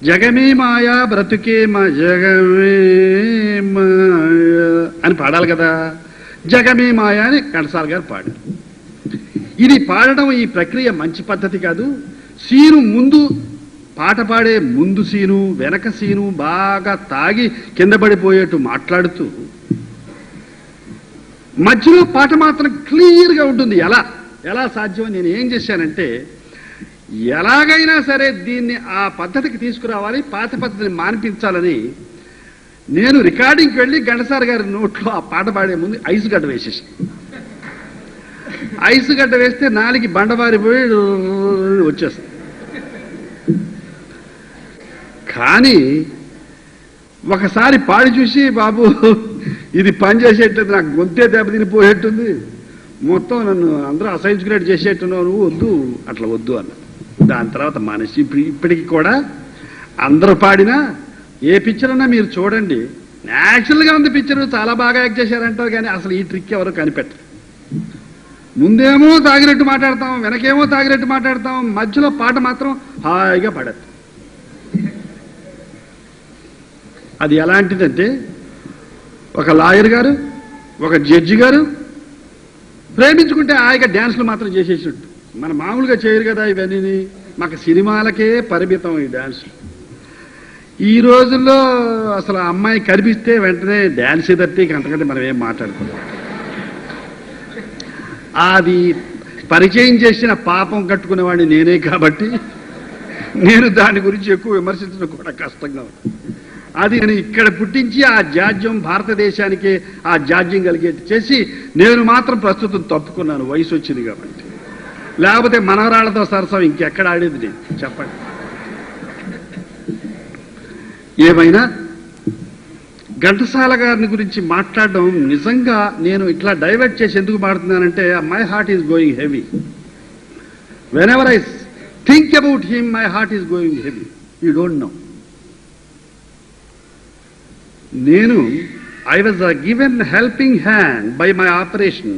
జగమే మాయా బ్రతుకే మా జగమే మాయా అని పాడాలి కదా. జగమే మాయా అని ఘంటసాల గారు పాడారు. ఇది పాడడం ఈ ప్రక్రియ మంచి పద్ధతి కాదు. సీను ముందు, పాట పాడే ముందు సీను, వెనక సీను బాగా తాగి కింద పడిపోయేట్టు మాట్లాడుతూ, మధ్యలో పాట మాత్రం క్లియర్గా ఉంటుంది. ఎలా సాధ్యం? నేను ఏం చేశానంటే, ఎలాగైనా సరే దీన్ని ఆ పద్ధతికి తీసుకురావాలి, పాత పద్ధతిని మాన్పించాలని నేను రికార్డింగ్కి వెళ్ళి ఘంటసాల గారి నోట్లో ఆ పాట పాడే ముందు ఐసు గడ్డ వేసేసి, ఐసు గడ్డ వేస్తే నాలికి బండబారిపోయి వచ్చేస్తుంది. కానీ ఒకసారి పాడి చూసి, బాబు ఇది పని చేసేట్లేదు, నాకు గొంతే దెబ్బతినిపోయేట్టుంది, మొత్తం నన్ను అందరూ అసహించుకునేట్టు చేసేట్టున్నావు, నువ్వు వద్దు, అట్లా వద్దు అన్న. దాని తర్వాత మనిషి ఇప్పటికీ కూడా అందరూ పాడినా ఏ పిక్చర్ అన్నా మీరు చూడండి, న్యాచురల్గా ఉంది పిక్చర్, చాలా బాగా యాక్ట్ చేశారంటారు. కానీ అసలు ఈ ట్రిక్ ఎవరు కనిపెట్టరు. ముందేమో తాగినట్టు మాట్లాడతాం, వెనకేమో తాగినట్టు మాట్లాడతాం, మధ్యలో పాట మాత్రం హాయిగా పాడదు. అది ఎలాంటిదంటే, ఒక లాయర్ గారు, ఒక జడ్జి గారు ప్రేమించుకుంటే హాయిగా డ్యాన్స్లు మాత్రం చేసేసినట్టు. మన మామూలుగా చేయరు కదా ఇవన్నీ, మాకు సినిమాలకే పరిమితం ఈ డ్యాన్సులు. ఈ రోజుల్లో అసలు అమ్మాయి కనిపిస్తే వెంటనే డ్యాన్స్ తట్టి, అంతకంటే మనం ఏం మాట్లాడుకోవాలి. అది పరిచయం చేసిన పాపం కట్టుకునేవాడిని నేనే కాబట్టి నేను దాని గురించి ఎక్కువ విమర్శించడం కూడా కష్టంగా ఉంది. అది నేను ఇక్కడ పుట్టించి ఆ జాడ్యం భారతదేశానికి ఆ జాడ్యం కలిగేట్టు చేసి నేను మాత్రం ప్రస్తుతం తప్పుకున్నాను, వయసు వచ్చింది కాబట్టి. లేకపోతే మనవరాళ్లతో సరసం ఇంకెక్కడ ఆడేది నేను, చెప్పండి. ఏమైనా ఘంటసాల గారిని గురించి మాట్లాడడం నిజంగా నేను ఇట్లా డైవర్ట్ చేసి ఎందుకు మాట్లాడుతున్నానంటే my heart is going heavy. Whenever I think about him my heart is going heavy. You don't know. నేను I was given helping hand by my operation,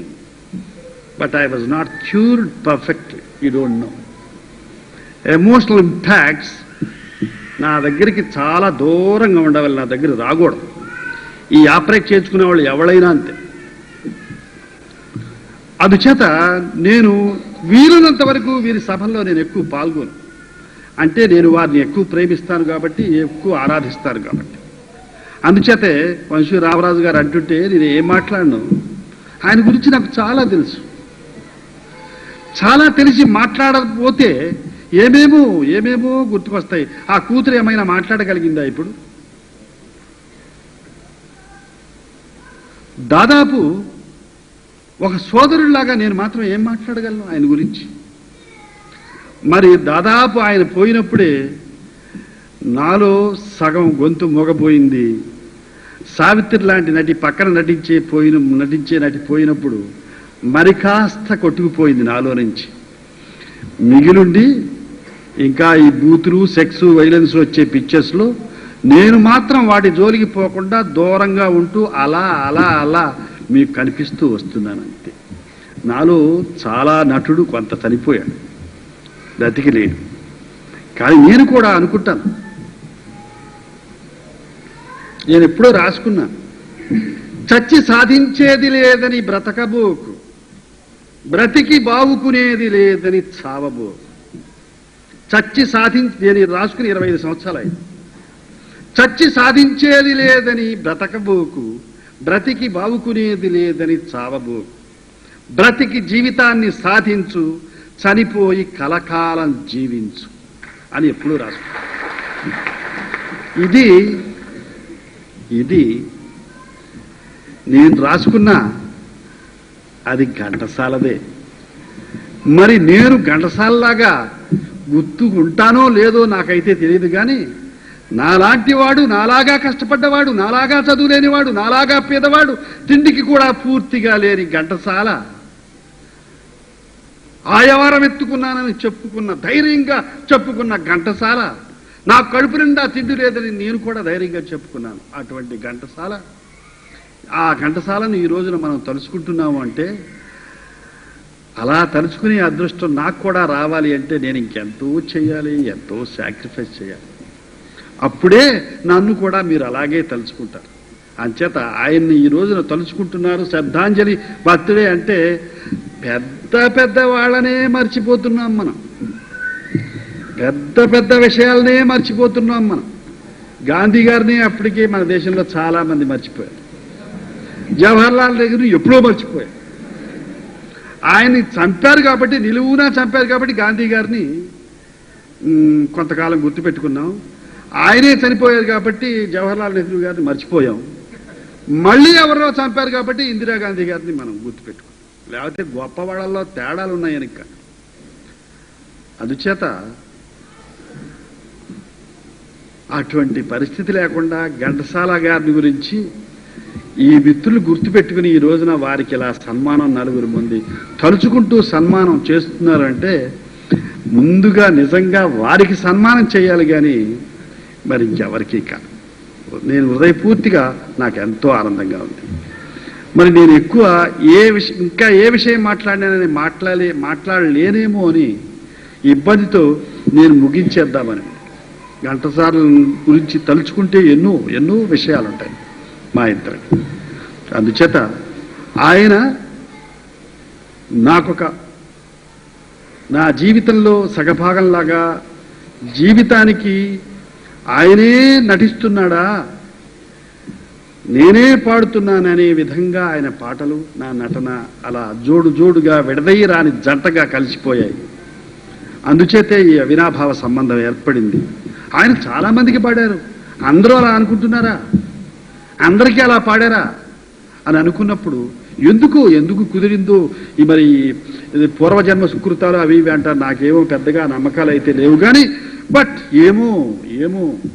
but I was not cured perfectly. You don't know. Emotional impacts నా దగ్గరికి చాలా దూరంగా ఉండవాలి, నా దగ్గర రాకూడదు. ఈ operate చేసుకునే వాళ్ళు ఎవరైనా అంతే. అందుచేత నేను వీలున్నంత వరకు వీరి సభల్లో నేను ఎక్కువ పాల్గొను. అంటే నేను వారిని ఎక్కువ ప్రేమిస్తాను కాబట్టి, ఎక్కువ ఆరాధిస్తాను కాబట్టి. అందుచేతే వంశీ రామరాజు గారు అంటుంటే నేను ఏం మాట్లాడను, ఆయన గురించి నాకు చాలా తెలుసు. చాలా తెలిసి మాట్లాడకపోతే ఏమేమో గుర్తుకొస్తాయి. ఆ కూతురు ఏమైనా మాట్లాడగలిగిందా ఇప్పుడు? దాదాపు ఒక సోదరుడిలాగా నేను మాత్రం ఏం మాట్లాడగలను ఆయన గురించి? మరి దాదాపు ఆయన పోయినప్పుడే నాలో సగం గొంతు మొగపోయింది. సావిత్రి లాంటి నటి పక్కన నటించే నటి పోయినప్పుడు మరి కాస్త కొట్టుకుపోయింది నాలో నుంచి. మిగిలుండి ఇంకా ఈ బూతులు, సెక్స్, వైలెన్స్ వచ్చే పిక్చర్స్లో నేను మాత్రం వాటి జోలికి పోకుండా దూరంగా ఉంటూ అలా అలా అలా మీకు కనిపిస్తూ వస్తున్నాను అంతే. నాలో చాలా నటుడు కొంత చనిపోయాడు, బ్రతికి లేడు. కానీ నేను కూడా అనుకుంటాను, నేను ఎప్పుడో రాసుకున్నాను, చచ్చి సాధించేది లేదని బ్రతకబోకు, బ్రతికి బావుకునేది లేదని చావబోకు. నేను రాసుకుని 25 సంవత్సరాలు అయింది. చచ్చి సాధించేది లేదని బ్రతకబోకు, బ్రతికి బావుకునేది లేదని చావబోకు, బ్రతికి జీవితాన్ని సాధించు, చనిపోయి కలకాలం జీవించు అని ఎప్పుడూ రాసుకున్నాను. ఇది నేను రాసుకున్నా అది ఘంటసాలదే. మరి నేను ఘంటసాలలాగా గుర్తుకుంటానో లేదో నాకైతే తెలియదు. కానీ నాలాంటి వాడు, నాలాగా కష్టపడ్డవాడు, నాలాగా చదువులేనివాడు, నాలాగా పేదవాడు, తిండికి కూడా పూర్తిగా లేని ఘంటసాల ఆయవారం ఎత్తుకున్నానని ధైర్యంగా చెప్పుకున్న ఘంటసాల, నా కడుపు నిండా తిండి లేదని నేను కూడా ధైర్యంగా చెప్పుకున్నాను. అటువంటి ఘంటసాల, ఆ ఘంటసాలను ఈ రోజున మనం తలుచుకుంటున్నాము అంటే, అలా తలుచుకునే అదృష్టం నాకు కూడా రావాలి అంటే నేను ఇంకెంతో చేయాలి, ఎంతో సాక్రిఫైస్ చేయాలి. అప్పుడే నన్ను కూడా మీరు అలాగే తలుచుకుంటారు. అంచేత ఆయన్ని ఈ రోజున తలుచుకుంటున్నారు. శ్రద్ధాంజలి బర్త్డే అంటే పెద్ద వాళ్ళనే మర్చిపోతున్నాం మనం, పెద్ద విషయాలనే మర్చిపోతున్నాం మనం. గాంధీ గారిని అప్పటికే మన దేశంలో చాలా మంది మర్చిపోయారు. జవహర్లాల్ నెహ్రూ ఎప్పుడో మర్చిపోయారు. ఆయన్ని చంపారు కాబట్టి, నిలువునా చంపారు కాబట్టి గాంధీ గారిని కొంతకాలం గుర్తుపెట్టుకున్నాం. ఆయనే చనిపోయారు కాబట్టి జవహర్లాల్ నెహ్రూ గారిని మర్చిపోయాం. మళ్ళీ ఎవరో చంపారు కాబట్టి ఇందిరాగాంధీ గారిని మనం గుర్తుపెట్టుకున్నాం. లేకపోతే గొప్ప వాళ్ళల్లో తేడాలు ఉన్నాయని కాదు. అందుచేత అటువంటి పరిస్థితి లేకుండా ఘంటసాల గారిని గురించి ఈ మిత్రులు గుర్తుపెట్టుకుని ఈ రోజున వారికి ఇలా సన్మానం నలుగురు మంది తలుచుకుంటూ సన్మానం చేస్తున్నారంటే ముందుగా నిజంగా వారికి సన్మానం చేయాలి, కానీ మరి ఇంకెవరికీ కాదు. నేను హృదయపూర్తిగా నాకు ఎంతో ఆనందంగా ఉంది. మరి నేను ఎక్కువ ఇంకా ఏ విషయం మాట్లాడినానని మాట్లాడలేనేమో అని ఇబ్బందితో నేను ముగించేద్దామని. ఘంటసాల గురించి తలుచుకుంటే ఎన్నో విషయాలు ఉంటాయి మా ఇద్దరికి. అందుచేత ఆయన నా జీవితంలో సగభాగంలాగా, జీవితానికి ఆయనే నటిస్తున్నాడా, నేనే పాడుతున్నాననే విధంగా ఆయన పాటలు, నా నటన అలా జోడుగా విడదయ్యి రాని జంటగా కలిసిపోయాయి. అందుచేతే ఈ అవినాభావ సంబంధం ఏర్పడింది. ఆయన చాలా మందికి పాడారు. అందరూ అలా అనుకుంటున్నారా? అందరికీ అలా పాడారా అని అనుకున్నప్పుడు ఎందుకు కుదిరిందో ఈ మరి ఇది పూర్వజన్మ సుకృతాలు అవి ఇవి అంటారు. నాకేమో పెద్దగా నమ్మకాలు అయితే లేవు కానీ బట్ ఏమో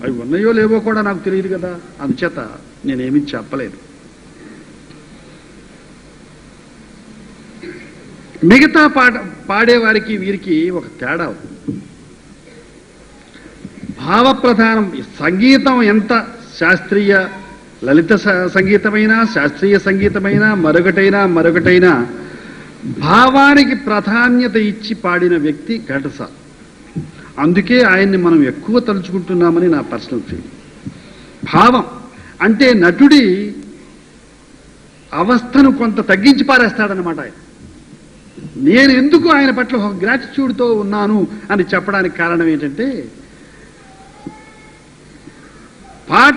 అవి ఉన్నాయో లేవో కూడా నాకు తెలియదు కదా, అందుచేత నేనేమీ చెప్పలేదు. మిగతా పాడేవారికి వీరికి ఒక తేడా ఉంది. భావప్రధానం సంగీతం ఎంత శాస్త్రీయ లలిత సంగీతమైనా శాస్త్రీయ సంగీతమైనా మరొకటైనా భావానికి ప్రాధాన్యత ఇచ్చి పాడిన వ్యక్తి ఘంటసాల. అందుకే ఆయన్ని మనం ఎక్కువ తలుచుకుంటున్నామని నా పర్సనల్ ఫీల్. భావం అంటే నటుడి అవస్థను కొంత తగ్గించి పారేస్తాడనమాట ఆయన. నేను ఎందుకు ఆయన పట్ల ఒక గ్రాటిట్యూడ్తో ఉన్నాను అని చెప్పడానికి కారణం ఏంటంటే పాట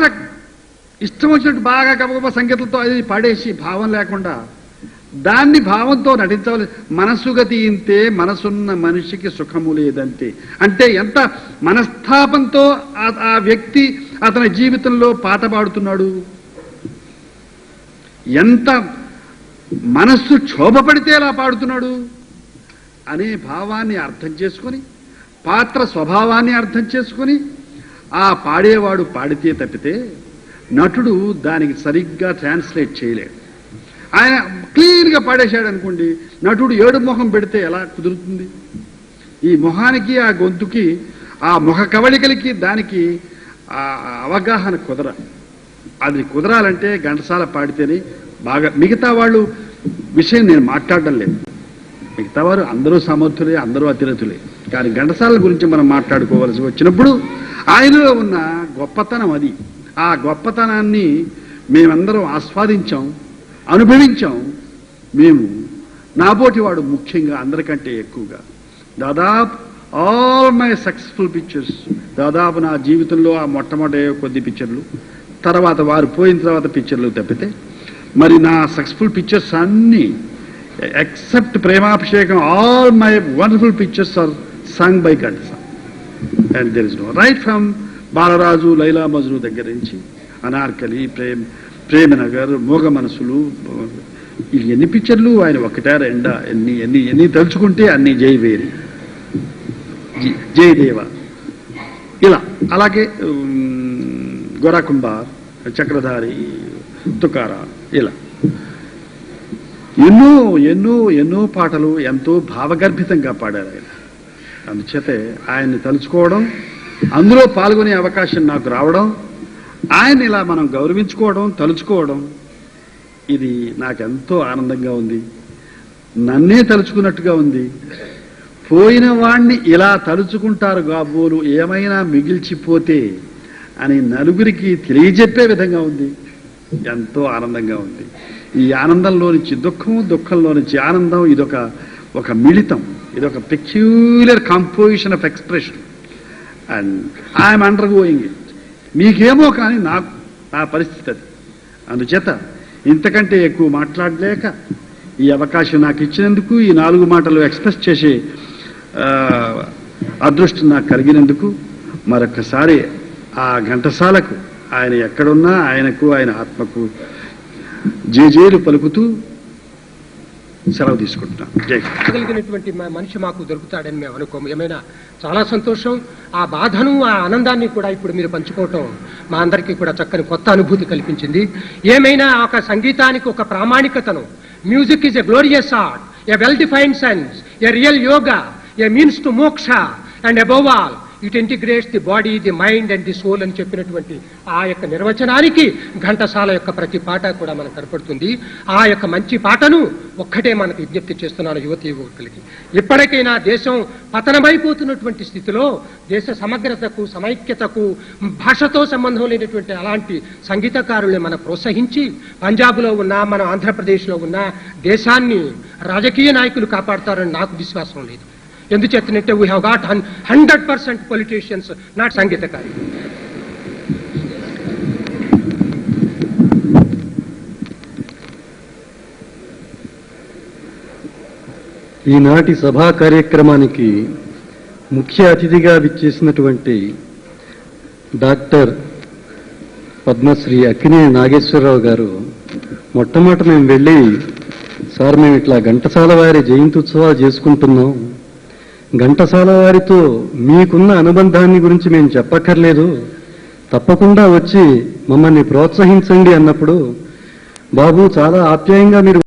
ఇష్టం వచ్చినట్టు బాగా గబగబ సంగీతంతో అది పాడేసి భావం లేకుండా దాన్ని భావంతో నటించవలసి. మనసుగతి ఇంతే మనసున్న మనిషికి సుఖము లేదంతే అంటే ఎంత మనస్తాపంతో ఆ వ్యక్తి అతని జీవితంలో పాట పాడుతున్నాడు, ఎంత మనస్సు క్షోభపడితే అలా పాడుతున్నాడు అనే భావాన్ని అర్థం చేసుకొని పాత్ర స్వభావాన్ని అర్థం చేసుకొని ఆ పాడేవాడు పాడితే తప్పితే నటుడు దానికి సరిగ్గా ట్రాన్స్లేట్ చేయలేడు. ఆయన క్లీన్గా పాడేశాడు అనుకోండి, నటుడు ఏడు మొహం పెడితే ఎలా కుదురుతుంది? ఈ మొహానికి ఆ గొంతుకి ఆ ముఖ కవళికలకి దానికి ఆ అవగాహన అది కుదరాలంటే ఘంటసాల పాడితేనే బాగా. మిగతా వాళ్ళు విషయం నేను మాట్లాడడం లేదు, మిగతా వారు అందరూ సమర్థులే, అందరూ అతిరథులే. కానీ ఘంటసాల గురించి మనం మాట్లాడుకోవాల్సి వచ్చినప్పుడు ఆయనలో ఉన్న గొప్పతనం అది. ఆ గొప్పతనాన్ని మేమందరం ఆస్వాదించాం, అనుభవించాం. మేము నాబోటి వాడు ముఖ్యంగా అందరికంటే ఎక్కువగా దాదాపు ఆల్ మై సక్సెస్ఫుల్ పిక్చర్స్, దాదాపు నా జీవితంలో ఆ మొట్టమొదటి కొద్ది పిక్చర్లు, తర్వాత వారు పోయిన తర్వాత పిక్చర్లు తప్పితే మరి నా సక్సెస్ఫుల్ పిక్చర్స్ అన్నీ except Premabhishekam, all my wonderful pictures are sung by Ghantasala. And there is no right from Balaraju, Laila Majnu దగ్గర నుంచి అనార్కలి, ప్రేమనగర్, మోగ మనసులు, ఎన్ని పిక్చర్లు ఆయన ఒకటా రెండా, ఎన్ని తలుచుకుంటే అన్ని జయవేరి, జయదేవ, ఇలా అలాగే గోరాకుంబార్, చక్రధారి, తుకారా, ఇలా ఎన్నో పాటలు ఎంతో భావగర్భితంగా పాడారు ఆయన. అందుచేతే ఆయన్ని తలుచుకోవడం, అందులో పాల్గొనే అవకాశం నాకు రావడం, ఆయన ఇలా మనం గౌరవించుకోవడం, తలుచుకోవడం, ఇది నాకెంతో ఆనందంగా ఉంది. నన్నే తలుచుకున్నట్టుగా ఉంది. పోయిన వాణ్ణి ఇలా తలుచుకుంటారు కాబోలు ఏమైనా మిగిల్చిపోతే అని నలుగురికి తెలియజెప్పే విధంగా ఉంది. ఎంతో ఆనందంగా ఉంది. ఈ ఆనందంలో నుంచి దుఃఖంలో నుంచి ఆనందం, ఇదొక మిళితం, ఇదొక peculiar composition of expression. And I'm under going it. మీకేమో కానీ నాకు నా పరిస్థితి అది. అందుచేత ఇంతకంటే ఎక్కువ మాట్లాడలేక ఈ అవకాశం నాకు ఇచ్చినందుకు, ఈ 4 మాటలు ఎక్స్ప్రెస్ చేసే అదృష్టం నాకు కలిగినందుకు మరొకసారి ఆ ఘంటసాలకు, ఆయన ఎక్కడున్నా ఆయనకు, ఆయన ఆత్మకు జేజేలు పలుకుతూ సెలవు తీసుకుంటున్నాం. జై. కలిగినటువంటి మనిషి మాకు దొరుకుతాడని మేము అనుకోము. ఏమైనా చాలా సంతోషం. ఆ బాధను, ఆ ఆనందాన్ని కూడా ఇప్పుడు మీరు పంచుకోవటం మా అందరికీ కూడా చక్కని కొత్త అనుభూతి కల్పించింది. ఏమైనా ఒక సంగీతానికి ఒక ప్రామాణికతను, music is a glorious art, a well defined science, a real yoga, a means to moksha, and above all it integrates the body, the mind and the soul అని చెప్పినటువంటి ఆ యొక్క నిర్వచనానికి ఘంటసాల యొక్క ప్రతి పాట కూడా మనకు కనపడుతుంది. ఆ యొక్క మంచి పాటను ఒక్కటే మనకు విజ్ఞప్తి చేస్తున్నాను యువతీ యువకులకి. ఇప్పటికైనా దేశం పతనమైపోతున్నటువంటి స్థితిలో దేశ సమగ్రతకు, సమైక్యతకు, భాషతో సంబంధం లేనటువంటి అలాంటి సంగీతకారుల్ని మనం ప్రోత్సహించి, పంజాబ్లో ఉన్నా, మన ఆంధ్రప్రదేశ్లో ఉన్నా దేశాన్ని రాజకీయ నాయకులు కాపాడతారని నాకు విశ్వాసం లేదు. ఎందుచేతనంటే we have got 100% politicians, not సంగీతకారు. ఈనాటి సభా కార్యక్రమానికి ముఖ్య అతిథిగా విచ్చేసినటువంటి డాక్టర్ పద్మశ్రీ అక్కినేని నాగేశ్వరరావు గారు మొట్టమొదట మేము వెళ్ళి, సార్ మేము ఇట్లా ఘంటసాల వారి జయంతి ఉత్సవాలు చేసుకుంటున్నాం, ఘంటసాల వారితో మీకున్న అనుబంధాన్ని గురించి మేము చెప్పక్కర్లేదు, తప్పకుండా వచ్చి మమ్మల్ని ప్రోత్సహించండి అన్నప్పుడు, బాబు చాలా ఆప్యాయంగా మీరు